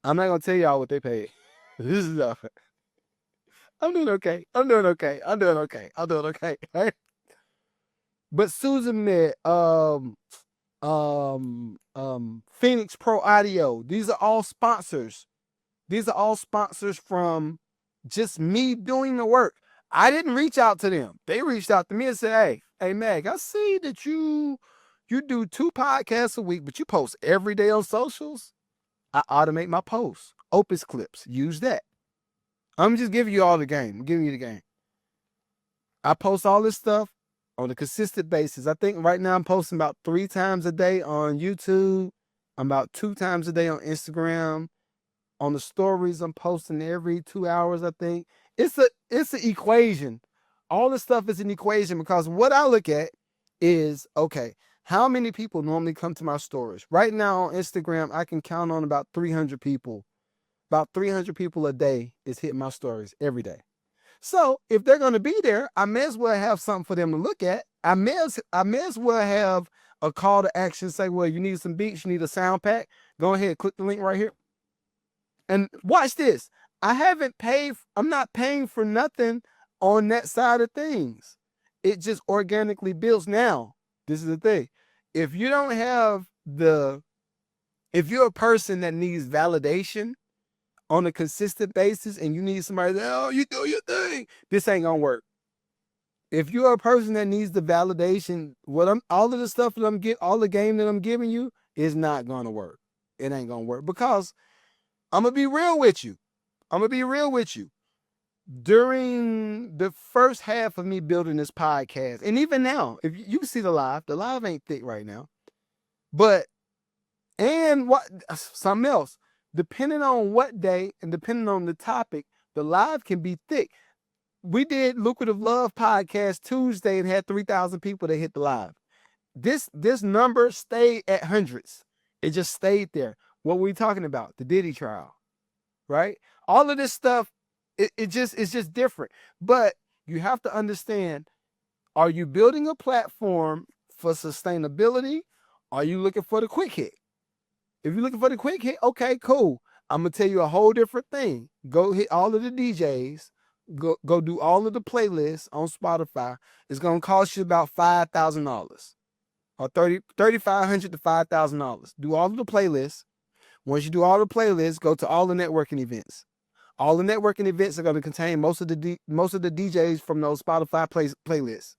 I'm not gonna tell y'all what they paid. This is I'm doing okay. Right? But Suzumet, Phoenix Pro Audio, these are all sponsors. These are all sponsors from just me doing the work. I didn't reach out to them. They reached out to me and said, hey, Meg, I see that you do 2 podcasts a week, but you post every day on socials. I automate my posts. Opus clips. Use that. I'm just giving you all the game. I'm giving you the game. I post all this stuff on a consistent basis. I think right now I'm posting about 3 times a day on YouTube. I'm about 2 times a day on Instagram. On the stories, I'm posting every 2 hours, I think. It's an equation. All this stuff is an equation, because what I look at is, okay, how many people normally come to my stories? Right now on Instagram, I can count on about 300 people. About 300 people a day is hitting my stories every day. So if they're going to be there, I may as well have something for them to look at. I may as well have a call to action. Say, well, you need some beats, you need a sound pack. Go ahead, click the link right here. And watch this. I'm not paying for nothing on that side of things. It just organically builds. Now, this is the thing. If you're a person that needs validation on a consistent basis, and you need somebody that, oh, you do your thing, this ain't gonna work. If you're a person that needs the validation, all of the stuff that all the game that I'm giving you is not gonna work. It ain't gonna work, because I'm going to be real with you. During the first half of me building this podcast, and even now, if you can see the live ain't thick right now. But, and what, something else, depending on what day and depending on the topic, the live can be thick. We did Lucrative Love Podcast Tuesday and had 3,000 people that hit the live. This number stayed at hundreds. It just stayed there. What were we talking about? The Diddy trial, right? All of this stuff, it's just different. But you have to understand, are you building a platform for sustainability? Are you looking for the quick hit? If you're looking for the quick hit, okay, cool. I'm gonna tell you a whole different thing. Go hit all of the DJs. Go do all of the playlists on Spotify. It's gonna cost you about $5,000 or $3,500 to $5,000. Do all of the playlists. Once you do all the playlists, go to all the networking events. All the networking events are going to contain most of the DJs from those Spotify playlists.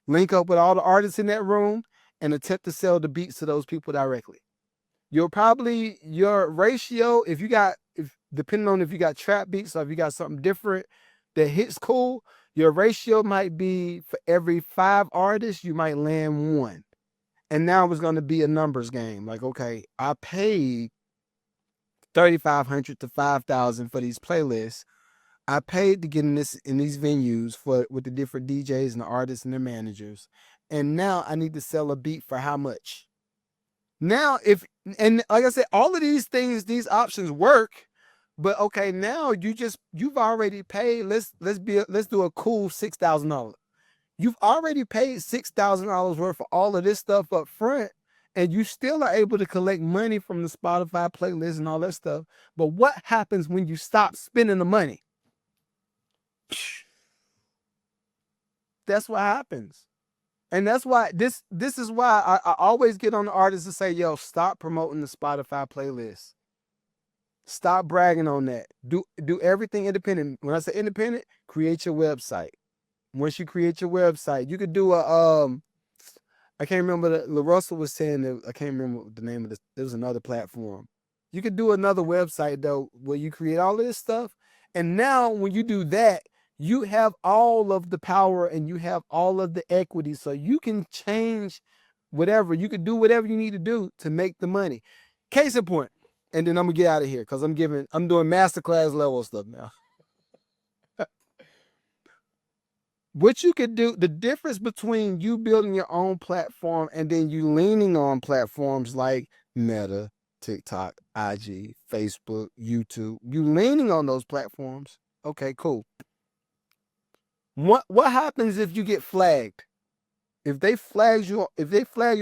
Link up with all the artists in that room and attempt to sell the beats to those people directly. Your ratio, if depending on if you got trap beats or if you got something different that hits cool, your ratio might be for every 5 artists, you might land 1. And now it's going to be a numbers game. Like, okay, I paid $3,500 to $5,000 for these playlists. I paid to get in these venues with the different DJs and the artists and their managers. And now I need to sell a beat for how much? Now, and like I said, all of these things, these options work, but okay, now you've already paid. Let's do a cool $6,000. You've already paid $6,000 worth of all of this stuff up front, and you still are able to collect money from the Spotify playlist and all that stuff. But what happens when you stop spending the money? That's what happens. And that's why this is why I always get on the artists to say, yo, stop promoting the Spotify playlist. Stop bragging on that. Do everything independent. When I say independent, create your website. Once you create your website, you could do I can't remember LaRussell was saying that, I can't remember the name of this. There was another platform. You could do another website though, where you create all of this stuff. And now when you do that, you have all of the power and you have all of the equity. So you can change whatever. You can do whatever you need to do to make the money. Case in point. And then I'm gonna get out of here because I'm doing masterclass level stuff now. What you could do, the difference between you building your own platform and then you leaning on platforms like Meta, TikTok, IG, Facebook, YouTube, you leaning on those platforms. Okay, cool. What happens if you get flagged? If they flag you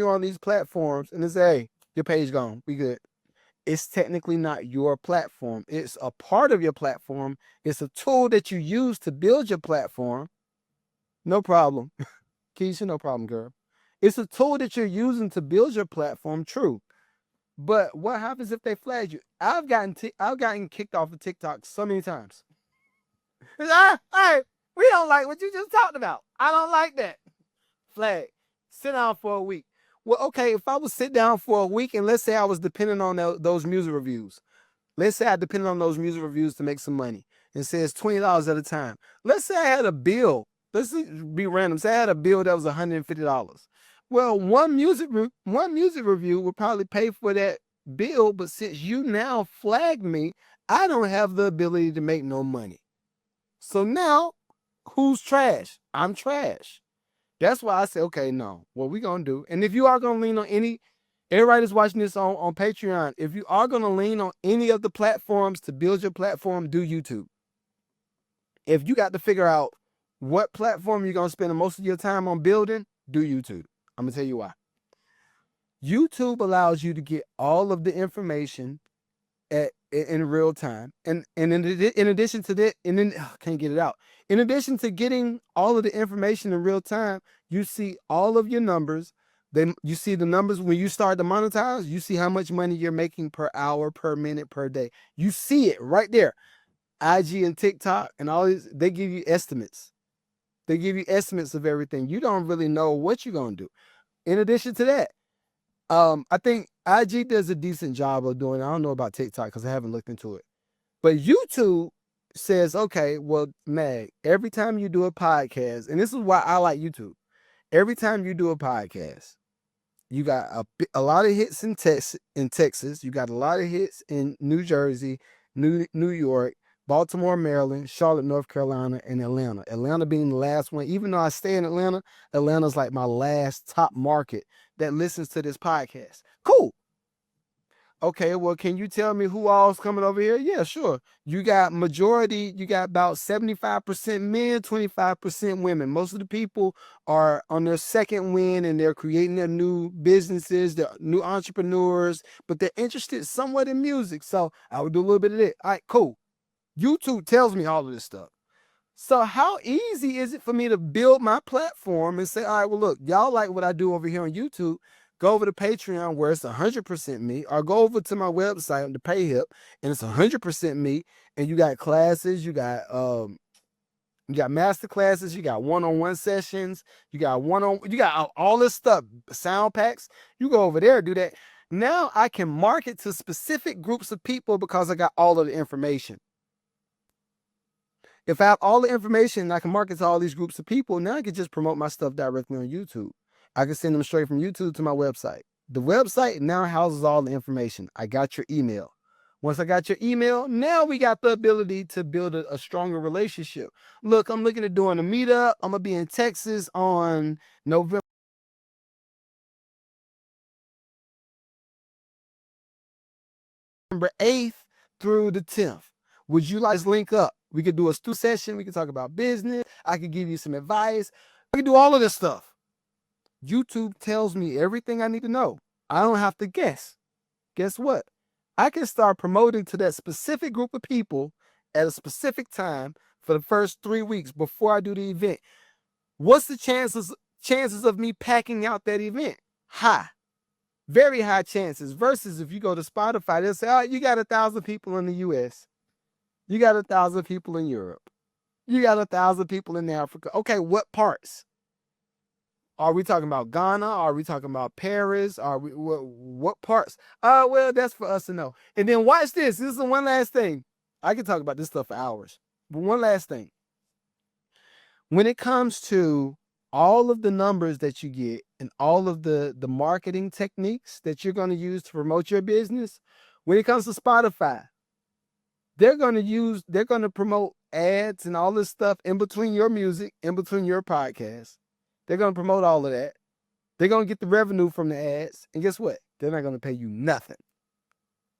on these platforms and they say, hey, your page gone, we good. It's technically not your platform. It's a part of your platform. It's a tool that you use to build your platform. No problem. Keisha, no problem, girl. It's a tool that you're using to build your platform, true. But what happens if they flag you? I've gotten kicked off of TikTok so many times. Hey, we don't like what you just talked about. I don't like that. Flag. Sit down for a week. Well, okay, if I was sit down for a week and let's say I was depending on those music reviews. Let's say I depended on those music reviews to make some money. It says $20 at a time. Let's say I had a bill. Let's be random. Say I had a bill that was $150. Well, one music review would probably pay for that bill, but since you now flagged me, I don't have the ability to make no money. So now, who's trash? I'm trash. That's why I say, okay, no. What we gonna do? And if you are gonna lean on everybody that's watching this on Patreon, if you are gonna lean on any of the platforms to build your platform, do YouTube. If you got to figure out what platform you're going to spend most of your time on building, do YouTube. I'm going to tell you why. YouTube allows you to get all of the information in real time. And in addition to that, can't get it out. In addition to getting all of the information in real time, you see all of your numbers. You see the numbers when you start to monetize, you see how much money you're making per hour, per minute, per day. You see it right there. IG and TikTok and all these, they give you estimates. They give you estimates of everything. You don't really know what you're going to do. In addition to that, I think IG does a decent job of doing it. I don't know about TikTok because I haven't looked into it. But YouTube says, okay, well, Mag, every time you do a podcast, and this is why I like YouTube. Every time you do a podcast, you got a lot of hits in Texas. You got a lot of hits in New Jersey, New York, Baltimore, Maryland, Charlotte, North Carolina, and Atlanta. Atlanta being the last one. Even though I stay in Atlanta, Atlanta's like my last top market that listens to this podcast. Cool. Okay, well, can you tell me who all's coming over here? Yeah, sure. You got about 75% men, 25% women. Most of the people are on their second win and they're creating their new businesses, they're new entrepreneurs, but they're interested somewhat in music. So I would do a little bit of it. All right, cool. YouTube tells me all of this stuff. So how easy is it for me to build my platform and say, all right, well, look, y'all like what I do over here on YouTube. Go over to Patreon where it's 100% me, or go over to my website on the PayHip and it's 100% me. And you got classes, you got master classes, you got one-on-one sessions, you got all this stuff, sound packs. You go over there, do that. Now I can market to specific groups of people because I got all of the information. If I have all the information and I can market to all these groups of people, now I can just promote my stuff directly on YouTube. I can send them straight from YouTube to my website. The website now houses all the information. I got your email. Once I got your email, now we got the ability to build a stronger relationship. Look, I'm looking at doing a meetup. I'm going to be in Texas on November 8th through the 10th. Would you like to link up? We could do a stu session. We could talk about business. I could give you some advice. I could do all of this stuff. YouTube tells me everything I need to know. I don't have to guess. Guess what? I can start promoting to that specific group of people at a specific time for the first 3 weeks before I do the event. What's the chances of me packing out that event? High. Very high chances. Versus if you go to Spotify, they'll say, oh, you got 1,000 people in the US. You got 1,000 people in Europe. You got 1,000 people in Africa. Okay, what parts? Are we talking about Ghana? Are we talking about Paris? Are we what parts? Well, that's for us to know. And then watch this. This is the one last thing. I can talk about this stuff for hours. But one last thing. When it comes to all of the numbers that you get and all of the marketing techniques that you're going to use to promote your business, when it comes to Spotify, they're going to promote ads and all this stuff in between your music, in between your podcast. They're going to promote all of that. They're going to get the revenue from the ads. And guess what? They're not going to pay you nothing.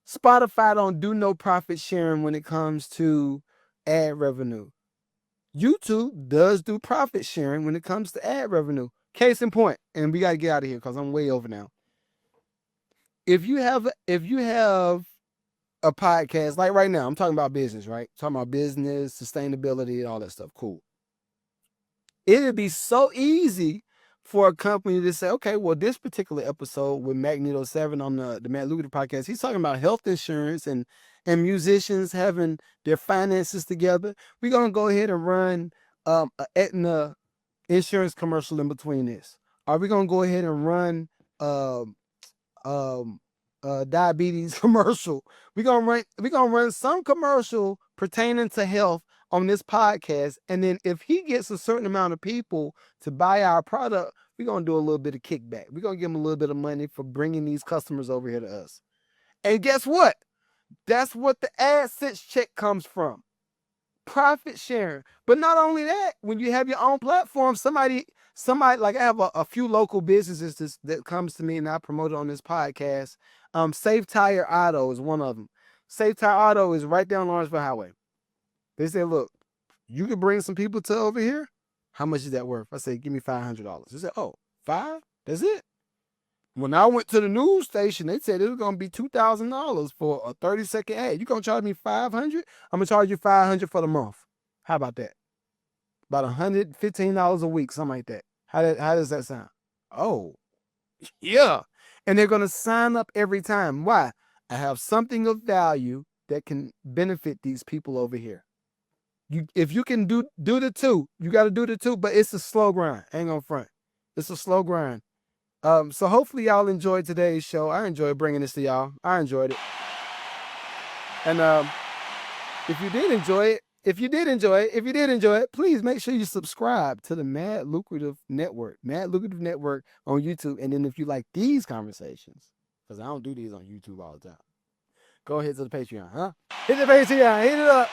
Spotify don't do no profit sharing when it comes to ad revenue. YouTube does do profit sharing when it comes to ad revenue. Case in point, and we got to get out of here because I'm way over now. If you have a podcast, like right now, I'm talking about business, right? Talking about business, sustainability, all that stuff. Cool. It would be so easy for a company to say, okay, well, this particular episode with Magneto 7 on the Mad Lucrative Podcast, he's talking about health insurance and musicians having their finances together. We're going to go ahead and run an Aetna insurance commercial in between this. Are we going to go ahead and run diabetes commercial? We're gonna run some commercial pertaining to health on this podcast, and then if he gets a certain amount of people to buy our product, we're gonna do a little bit of kickback. We're gonna give him a little bit of money for bringing these customers over here to us. And guess what? That's what the AdSense check comes from. Profit sharing. But not only that, when you have your own platform, somebody like I have a few local businesses that comes to me and I promote it on this podcast. Safe Tire Auto is one of them. Safe Tire Auto is right down Lawrenceville Highway. They say, look, you can bring some people to over here. How much is that worth? I say, give me $500. They said, oh, $5? That's it? When I went to the news station, they said it was going to be $2,000 for a 30-second ad. You going to charge me $500? I'm going to charge you $500 for the month. How about that? About $115 a week, something like that. How does that sound? Oh, yeah. And they're going to sign up every time. Why? I have something of value that can benefit these people over here. If you can do the two, you got to do the two, but it's a slow grind. Ain't gonna front. It's a slow grind. So hopefully y'all enjoyed today's show. I enjoyed bringing this to y'all. I enjoyed it. And if you did enjoy it, please make sure you subscribe to the Mad Lucrative Network on YouTube. And then if you like these conversations, because I don't do these on YouTube all the time, go ahead to the Patreon, huh? Hit the Patreon, hit it up.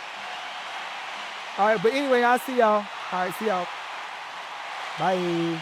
All right, but anyway, I'll see y'all. All right, see y'all. Bye.